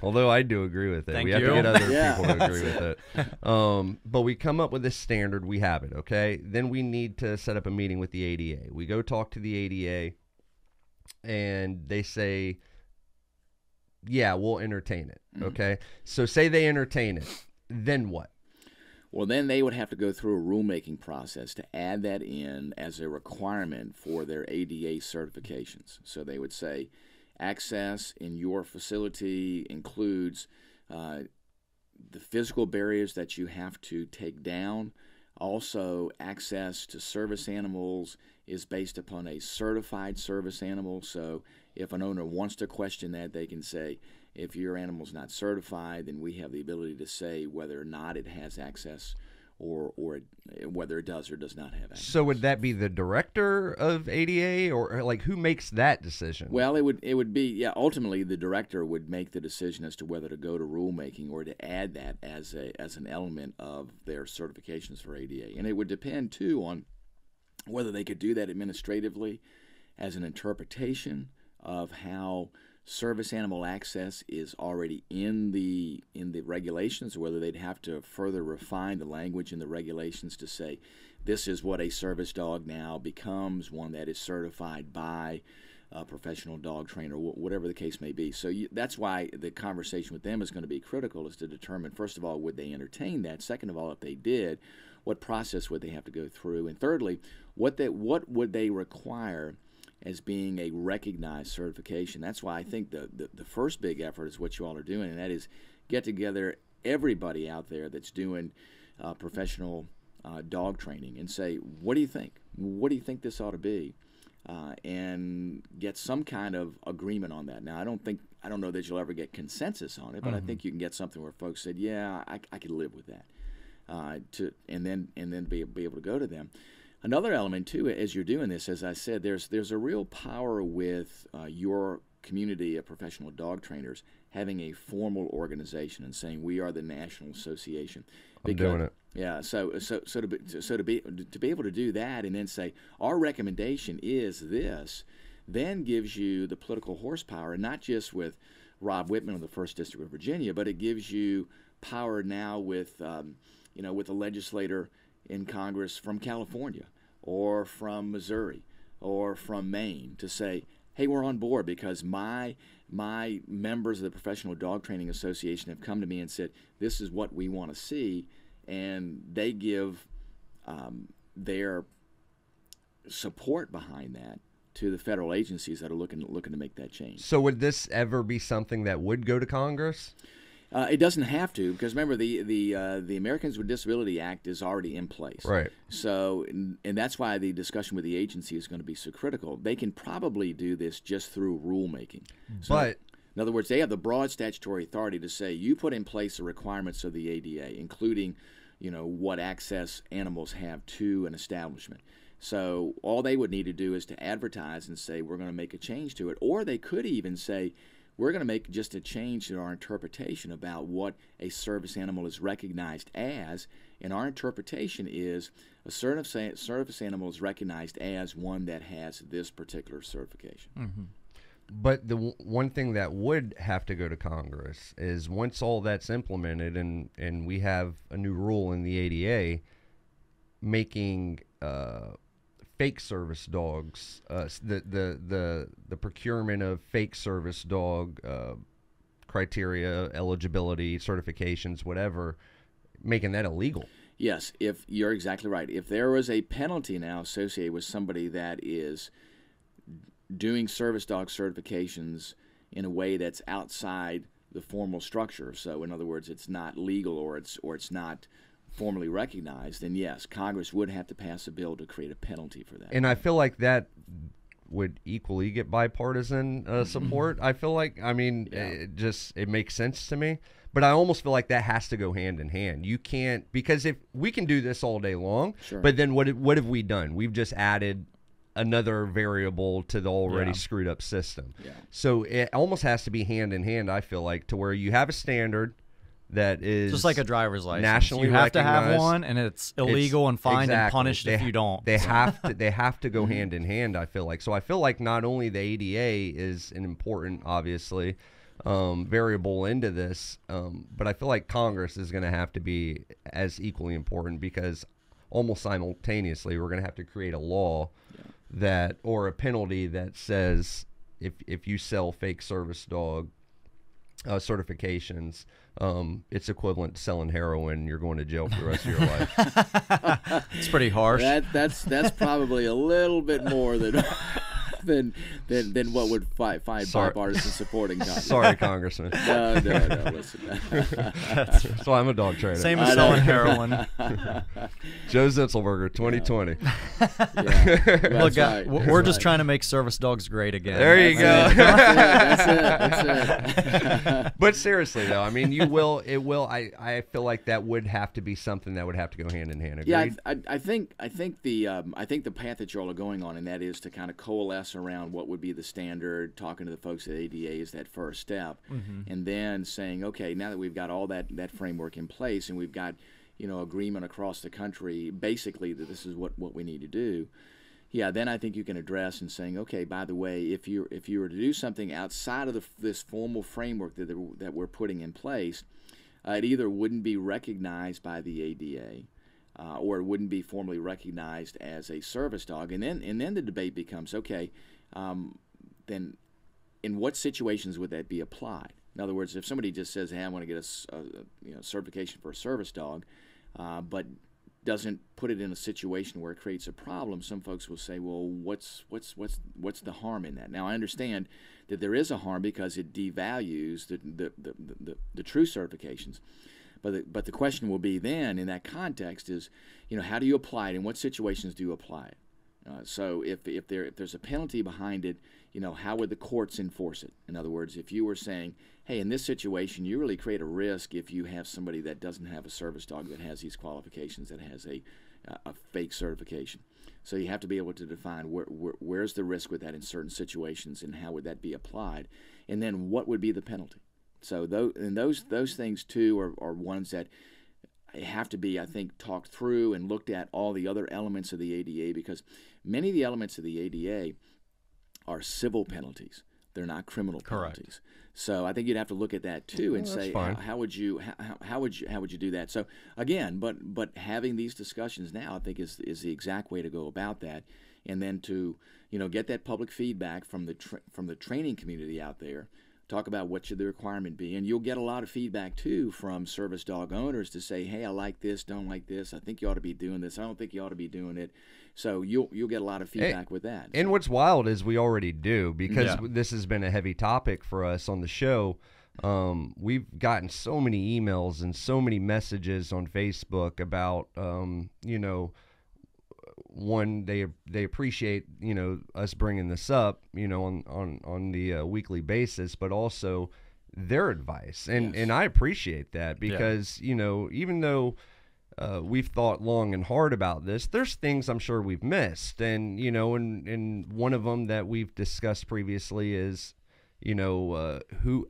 Although I do agree with it. Thank we you. have to get other people to agree with it. But we come up with this standard. We have it, okay? Then we need to set up a meeting with the ADA. We go talk to the ADA, and they say, yeah, we'll entertain it, okay? So say they entertain it. Then what? Well, then they would have to go through a rulemaking process to add that in as a requirement for their ADA certifications. So they would say access in your facility includes the physical barriers that you have to take down. Also, access to service animals is based upon a certified service animal. So if an owner wants to question that, they can say, if your animal's not certified, then we have the ability to say whether or not it has access or whether it does or does not have access. So would that be the director of ADA, or like who makes that decision? Well, it would be, ultimately the director would make the decision as to whether to go to rulemaking or to add that as an element of their certifications for ADA. And it would depend too on whether they could do that administratively as an interpretation of how service animal access is already in the regulations, or whether they'd have to further refine the language in the regulations to say this is what a service dog now becomes, one that is certified by a professional dog trainer, whatever the case may be. So that's why the conversation with them is going to be critical, is to determine, first of all, would they entertain that? Second of all, if they did, what process would they have to go through? And thirdly, what would they require as being a recognized certification? That's why I think the first big effort is what you all are doing, and that is get together everybody out there that's doing professional dog training and say, what do you think? What do you think this ought to be? And get some kind of agreement on that. Now, I don't know that you'll ever get consensus on it, but I think you can get something where folks said, yeah, I could live with that, and then be able to go to them. Another element, too, as you're doing this, as I said, there's a real power with your community of professional dog trainers having a formal organization and saying we are the National Association. I'm doing it. Yeah, so to be able to do that and then say our recommendation is this, then gives you the political horsepower, and not just with Rob Wittman of the 1st District of Virginia, but it gives you power now with with a legislator in Congress from California or from Missouri or from Maine to say, hey, we're on board because my members of the Professional Dog Training Association have come to me and said, this is what we want to see, and they give their support behind that to the federal agencies that are looking to make that change. So would this ever be something that would go to Congress? It doesn't have to, because remember the Americans with Disability Act is already in place. Right. So, and that's why the discussion with the agency is going to be so critical. They can probably do this just through rulemaking. So, But in other words, they have the broad statutory authority to say you put in place the requirements of the ADA, including, what access animals have to an establishment. So all they would need to do is to advertise and say we're going to make a change to it, or they could even say, we're going to make just a change in our interpretation about what a service animal is recognized as, and our interpretation is a service animal is recognized as one that has this particular certification. Mm-hmm. But the one thing that would have to go to Congress is once all that's implemented and we have a new rule in the ADA making fake service dogs, the procurement of fake service dog criteria, eligibility, certifications, whatever, making that illegal. Yes, if you're exactly right. If there was a penalty now associated with somebody that is doing service dog certifications in a way that's outside the formal structure, so in other words, it's not legal or it's not formally recognized, then yes, Congress would have to pass a bill to create a penalty for that. And I feel like that would equally get bipartisan support. I feel like, it makes sense to me. But I almost feel like that has to go hand in hand. You can't, because if we can do this all day long, sure. But then what have we done? We've just added another variable to the already screwed up system. Yeah. So it almost has to be hand in hand, I feel like, to where you have a standard that is just like a driver's license. Nationally you have to have recognized. one, and it's illegal and fined and punished if you don't. They have to go hand in hand, I feel like. So I feel like not only the ADA is an important, obviously, variable into this, but I feel like Congress is going to have to be as equally important, because almost simultaneously we're going to have to create a law that, or a penalty that says if you sell fake service dog certifications, it's equivalent to selling heroin. You're going to jail for the rest of your life. It's pretty harsh. That's probably a little bit more than than what would find bipartisan supporting Congress. Sorry, Congressman. No, listen. So I'm a dog trainer. Same as selling heroin. Joe Zitzelberger, 2020. Yeah. Look, we're just trying to make service dogs great again. There you go. That's it. But seriously, though, I mean, it will. I feel like that would have to be something that would have to go hand in hand. Agreed? Yeah, I think the path that y'all are going on, and that is to kind of coalesce around what would be the standard. Talking to the folks at ADA is that first step, and then saying, okay, now that we've got all that framework in place, and we've got agreement across the country, basically that this is what we need to do. Yeah, then I think you can address and saying, okay, by the way, if you were to do something outside of this formal framework that we're putting in place, it either wouldn't be recognized by the ADA, or it wouldn't be formally recognized as a service dog, and then the debate becomes, okay, then in what situations would that be applied? In other words, if somebody just says, hey, I want to get a certification for a service dog, but doesn't put it in a situation where it creates a problem, some folks will say, well, what's the harm in that? Now, I understand that there is a harm because it devalues the true certifications. But the question will be then, in that context, is, how do you apply it? In what situations do you apply it? So if there's a penalty behind it, how would the courts enforce it? In other words, if you were saying, hey, in this situation, you really create a risk if you have somebody that doesn't have a service dog that has these qualifications, that has a fake certification. So you have to be able to define where's the risk with that in certain situations, and how would that be applied, and then what would be the penalty. So those things too are ones that have to be, I think, talked through and looked at, all the other elements of the ADA, because many of the elements of the ADA are civil penalties. They're not criminal penalties. Correct. So I think you'd have to look at that too and say, how would you do that? So again, but having these discussions now, I think is the exact way to go about that, and then to get that public feedback from the training community out there. Talk about what should the requirement be, and you'll get a lot of feedback too from service dog owners to say, hey, I like this, don't like this, I think you ought to be doing this, I don't think you ought to be doing it. So you'll get a lot of feedback with that. And what's wild is we already do, because this has been a heavy topic for us on the show. We've gotten so many emails and so many messages on Facebook about one, they appreciate us bringing this up on the weekly basis, but also their advice, and I appreciate that, because even though we've thought long and hard about this, there's things I'm sure we've missed, and and one of them that we've discussed previously is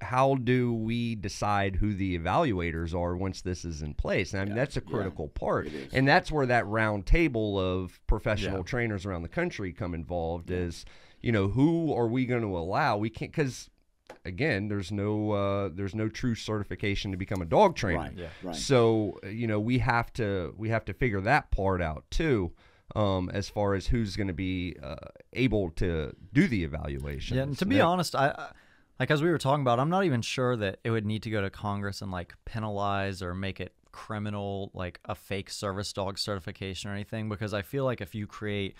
how do we decide who the evaluators are once this is in place? And I mean, that's a critical part. And that's where that round table of professional trainers around the country come involved is, who are we going to allow? We can't, because again, there's no true certification to become a dog trainer. Right. Yeah. Right. So, we have to figure that part out too. As far as who's going to be able to do the evaluation. Yeah, and to be honest, I as we were talking about, I'm not even sure that it would need to go to Congress and penalize or make it criminal, like a fake service dog certification or anything, because I feel like if you create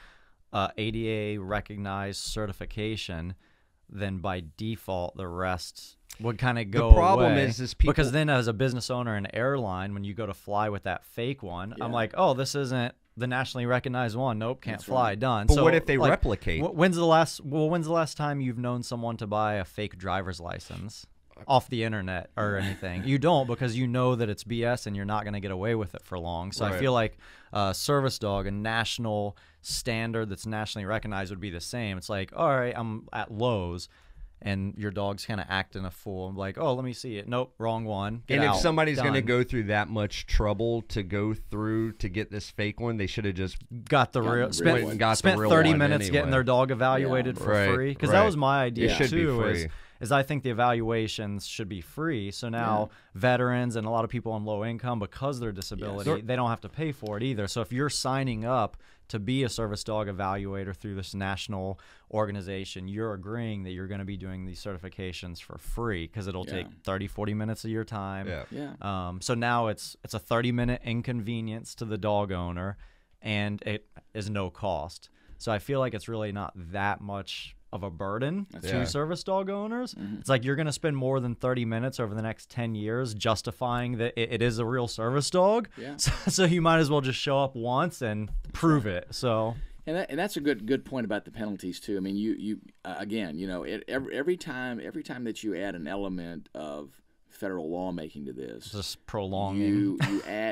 ADA recognized certification, then by default the rest would kind of go away. The problem is people, because then as a business owner and airline, when you go to fly with that fake one, I'm like, oh, this isn't the nationally recognized one. Nope, can't fly. Right. Done. But so what if they replicate? When's the last time you've known someone to buy a fake driver's license off the internet or anything? You don't, because you know that it's BS and you're not going to get away with it for long. So I feel like service dog, a national standard that's nationally recognized, would be the same. It's like, all right, I'm at Lowe's, and your dog's kind of acting a fool. I'm like, oh, let me see it. Nope, wrong one. Get and out. If somebody's Done. going to go through that much trouble to go through to get this fake one, they should have just got the real. Spent 30 minutes getting their dog evaluated for free. Because that was my idea too. Is I think the evaluations should be free. So now veterans and a lot of people on low income, because of their disability, they don't have to pay for it either. So if you're signing up to be a service dog evaluator through this national organization, you're agreeing that you're going to be doing these certifications for free, because it'll take 30, 40 minutes of your time. So now it's a 30-minute inconvenience to the dog owner, and it is no cost. So I feel like it's really not that much of a burden Yeah. to service dog owners. It's like you're going to spend more than 30 minutes over the next 10 years justifying that it is a real service dog. Yeah. So you might as well just show up once and prove it. So. And that's a good point about the penalties too. I mean, you again, every time that you add an element of federal lawmaking to this, Just prolonging.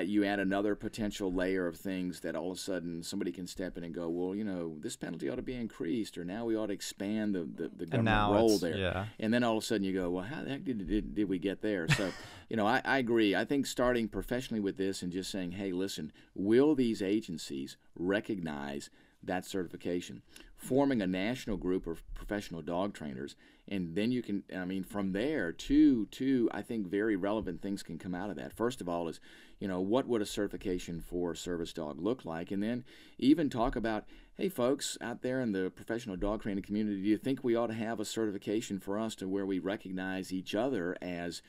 you add another potential layer of things that all of a sudden somebody can step in and go, well, this penalty ought to be increased, or now we ought to expand the government role there. Yeah. And then all of a sudden you go, well, how the heck did we get there? So, I agree. I think starting professionally with this and just saying, hey, listen, will these agencies recognize that certification, forming a national group of professional dog trainers, and then you can, from there, two, I think, very relevant things can come out of that. First of all is, what would a certification for a service dog look like? And then even talk about, hey, folks out there in the professional dog training community, do you think we ought to have a certification for us to where we recognize each other as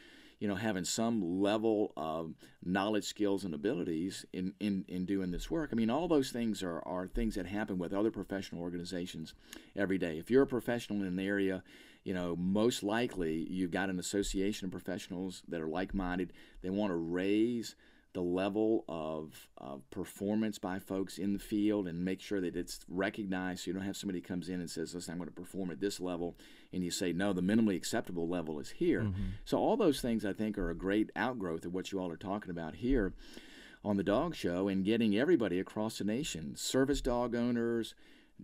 having some level of knowledge, skills, and abilities in doing this work? I mean, all those things are things that happen with other professional organizations every day. If you're a professional in an area, most likely you've got an association of professionals that are like-minded. They want to raise the level of performance by folks in the field and make sure that it's recognized, so you don't have somebody who comes in and says, listen, I'm going to perform at this level, and you say, no, the minimally acceptable level is here. So all those things, I think, are a great outgrowth of what you all are talking about here on the Dog Show, and getting everybody across the nation, service dog owners,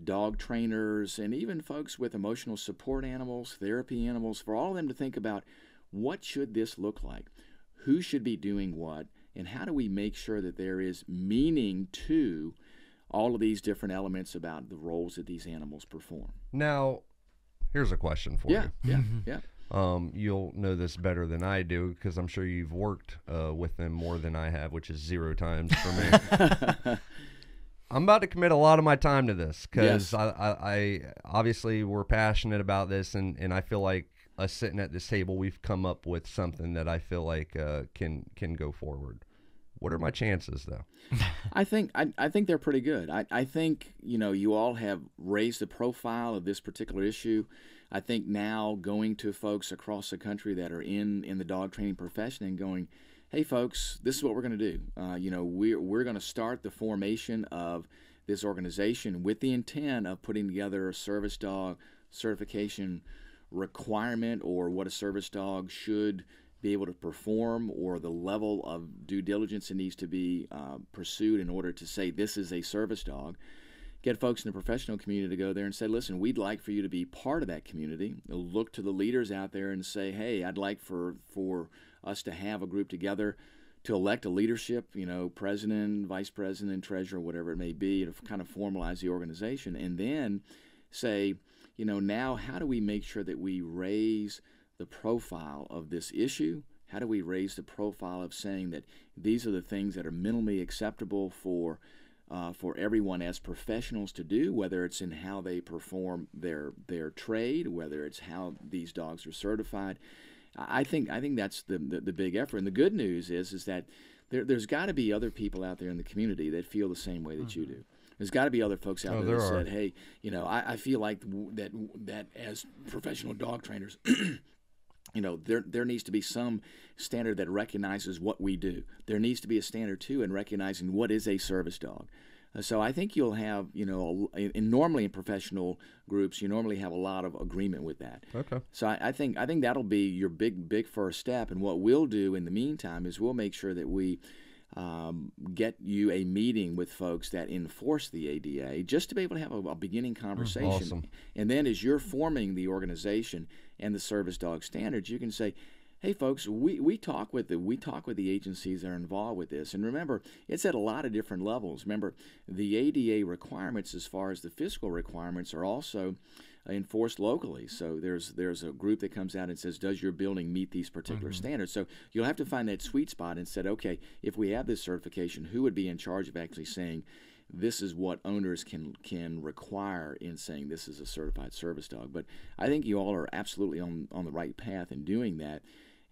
dog trainers, and even folks with emotional support animals, therapy animals, for all of them to think about, what should this look like? Who should be doing what? And how do we make sure that there is meaning to all of these different elements about the roles that these animals perform? Now, here's a question for you. Yeah. You'll know this better than I do, because I'm sure you've worked with them more than I have, which is 0 times for me. I'm about to commit a lot of my time to this, because I obviously we're passionate about this, and I feel like us sitting at this table, we've come up with something that I feel like can go forward. What are my chances, though? I think they're pretty good. I think you all have raised the profile of this particular issue. I think now going to folks across the country that are in the dog training profession and going, hey, folks, this is what we're going to do. We're going to start the formation of this organization with the intent of putting together a service dog certification requirement, or what a service dog should be able to perform, or the level of due diligence that needs to be pursued in order to say this is a service dog. Get folks in the professional community to go there and say, listen, we'd like for you to be part of that community. Look to the leaders out there and say, hey, I'd like for us to have a group together to elect a leadership, president, vice president, treasurer, whatever it may be, to kind of formalize the organization. And then say, now how do we make sure that we raise the profile of this issue? How do we raise the profile of saying that these are the things that are minimally acceptable for everyone as professionals to do, whether it's in how they perform their trade, whether it's how these dogs are certified? I think that's the big effort. And the good news is that there's got to be other people out there in the community that feel the same way that you do. There's got to be other folks out there that said, hey, I feel like that as professional dog trainers, there needs to be some standard that recognizes what we do. There needs to be a standard, too, in recognizing what is a service dog. So I think you'll have, normally in professional groups, you normally have a lot of agreement with that. Okay. So I think that'll be your big first step. And what we'll do in the meantime is we'll make sure that we get you a meeting with folks that enforce the ADA, just to be able to have a beginning conversation. Awesome. And then as you're forming the organization and the service dog standards, you can say, hey, folks, we talk with the agencies that are involved with this. And remember, it's at a lot of different levels. Remember, the ADA requirements, as far as the fiscal requirements, are also enforced locally. So there's a group that comes out and says, does your building meet these particular standards? So you'll have to find that sweet spot and said, okay, if we have this certification, who would be in charge of actually saying this is what owners can require in saying this is a certified service dog? But I think you all are absolutely on the right path in doing that.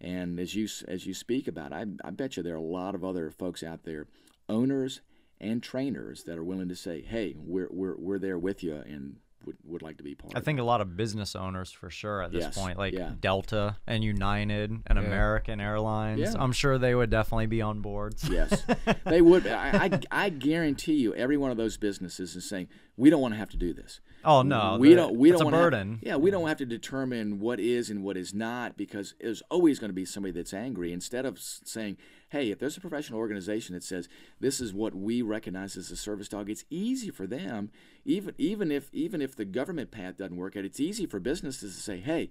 And as you speak about it, I bet you there are a lot of other folks out there, owners and trainers, that are willing to say, hey, we're there with you, and would like to be part I of think it. a lot of business owners for sure at this Yes, point, like yeah. Delta and United and American Airlines. Yeah. I'm sure they would definitely be on boards. Yes, they would. I guarantee you, every one of those businesses is saying, we don't want to have to do this. Oh no, We don't it's a wanna have- burden. we don't have to determine what is and what is not, because there's always going to be somebody that's angry. Instead of saying, hey, if there's a professional organization that says this is what we recognize as a service dog, it's easy for them. Even if the government path doesn't work out, it's easy for businesses to say, hey,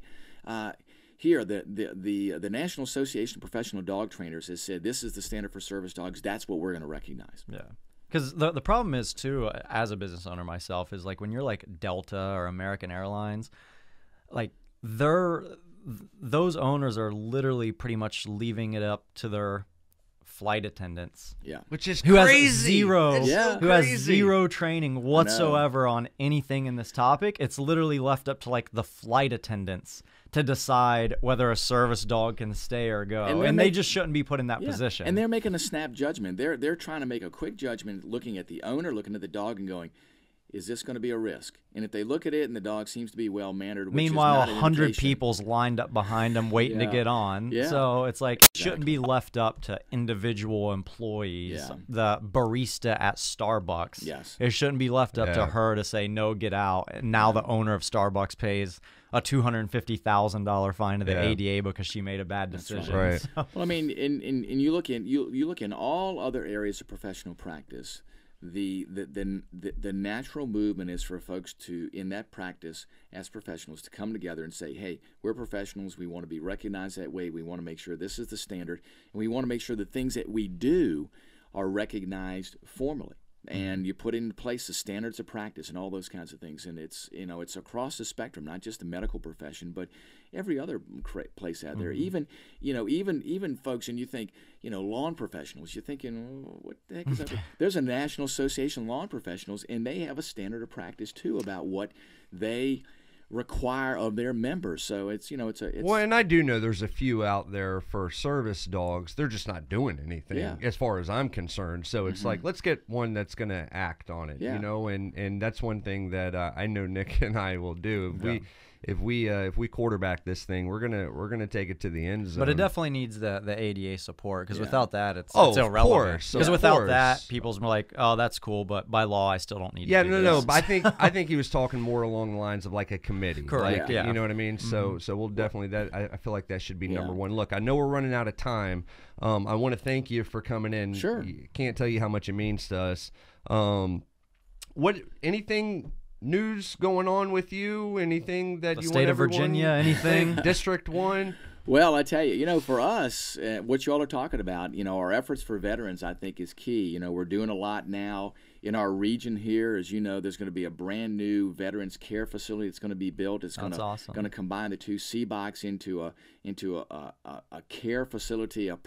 here the National Association of Professional Dog Trainers has said this is the standard for service dogs. That's what we're going to recognize. Yeah. Because the problem is, too, as a business owner myself, is like when you're like Delta or American Airlines, like those owners are literally pretty much leaving it up to their flight attendants. Yeah. Which is Who crazy. has zero, It's so who has crazy. zero training whatsoever on anything in this topic. It's literally left up to like the flight attendants to decide whether a service dog can stay or go, and they just shouldn't be put in that position. And they're making a snap judgment. They're trying to make a quick judgment, looking at the owner, looking at the dog, and going, is this going to be a risk? And if they look at it and the dog seems to be well mannered, Meanwhile, 100 indication, people's lined up behind them waiting to Yeah. get on. Yeah. So it's like it shouldn't be left up to individual employees. Yeah. The barista at Starbucks. Yes. It shouldn't be left up to Yeah. her to say no, get out. And now the owner of Starbucks pays a $250,000 fine to the Yeah. ADA because she made a bad decision. right. So- Well, I mean, and you look in all other areas of professional practice. The natural movement is for folks to, in that practice, as professionals, to come together and say, hey, we're professionals. We want to be recognized that way. We want to make sure this is the standard, and we want to make sure the things that we do are recognized formally. And you put into place the standards of practice and all those kinds of things. And it's across the spectrum, not just the medical profession, but every other place out there. Even folks, and you think, lawn professionals, you're thinking, oh, what the heck is that? There's a National Association of Lawn Professionals, and they have a standard of practice too about what they require of their members. So it's Well, and I do know there's a few out there for service dogs. They're just not doing anything as far as I'm concerned. So it's like, let's get one that's going to act on it, Yeah. and that's one thing that I know Nick and I will do. If we quarterback this thing, we're gonna take it to the end zone. But it definitely needs the ADA support, because Yeah. without that, it's of irrelevant. course, Because of without course. that, people's like, oh, that's cool, but by law, I still don't need Yeah, to do no. this. But I think he was talking more along the lines of like a committee. Correct, Like, yeah. You know what I mean? So we'll definitely I feel like that should be number one. Look, I know we're running out of time. I want to thank you for coming in. Sure. Can't tell you how much it means to us. Anything news going on with you? Anything that The you state want of Virginia, anything? District 1? Well, I tell you, for us, what you all are talking about, our efforts for veterans, I think, is key. We're doing a lot now in our region here. As you know, there's going to be a brand new veterans care facility that's going to be built. It's going awesome. to combine the two CBOCs into a care facility, a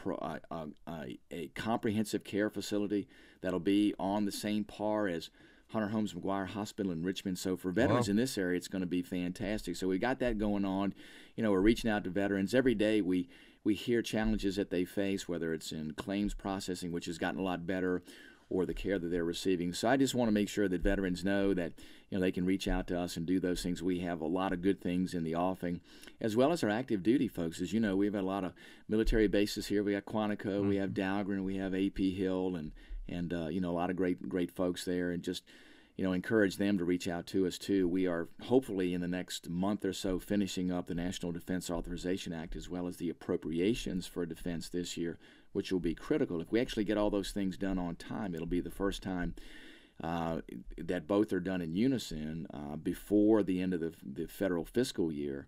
comprehensive care facility that'll be on the same par as Hunter Holmes McGuire Hospital in Richmond. So for veterans in this area, it's going to be fantastic. So we got that going on. We're reaching out to veterans every day. We hear challenges that they face, whether it's in claims processing, which has gotten a lot better, or the care that they're receiving. So I just want to make sure that veterans know that they can reach out to us and do those things. We have a lot of good things in the offing, as well as our active duty folks. As you know, we've had a lot of military bases here. We got Quantico, we have Dahlgren, we have AP Hill, and a lot of great folks there, and just encourage them to reach out to us too. We are hopefully in the next month or so finishing up the National Defense Authorization Act, as well as the appropriations for defense this year, which will be critical. If we actually get all those things done on time, it'll be the first time that both are done in unison before the end of the federal fiscal year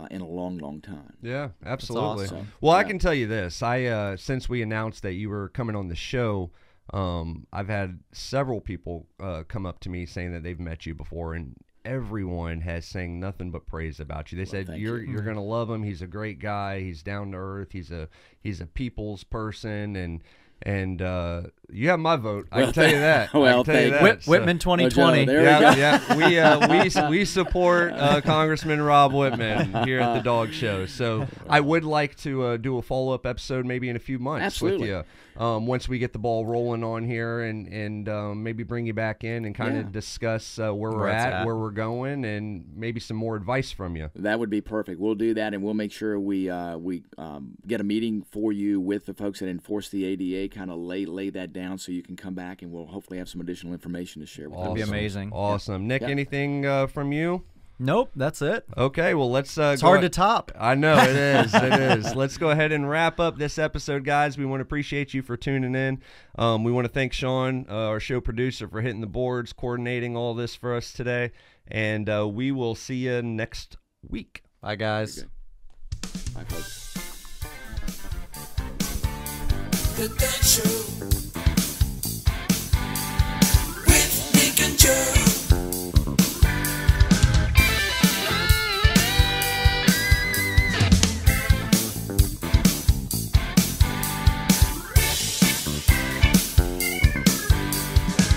in a long time. Yeah, absolutely. awesome. Well, I can tell you this. I since we announced that you were coming on the show, I've had several people come up to me saying that they've met you before, and everyone has saying nothing but praise about you. They said thank you're you. going to love him. He's a great guy. He's down to earth. He's a people's person, and And you have my vote. I can tell you that. Well, Wittman 2020. We support Congressman Rob Wittman here at the Dog Show. So I would like to do a follow-up episode maybe in a few months with you. Once we get the ball rolling on here, and maybe bring you back in and kind of discuss where we're at, where we're going, and maybe some more advice from you. That would be perfect. We'll do that, and we'll make sure we get a meeting for you with the folks that enforce the ADA, kind of lay that down so you can come back, and we'll hopefully have some additional information to share with you. That'd be amazing. Awesome. Nick, anything from you? Nope, that's it. Okay, well, let's it's hard to top. I know, it is. It is. Let's go ahead and wrap up this episode, guys. We want to appreciate you for tuning in. We want to thank Sean, our show producer, for hitting the boards, coordinating all this for us today. And we will see you next week. Bye, guys. Bye, folks. The Dog Show with Nick and Joe.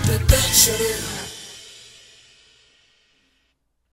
The Dog Show.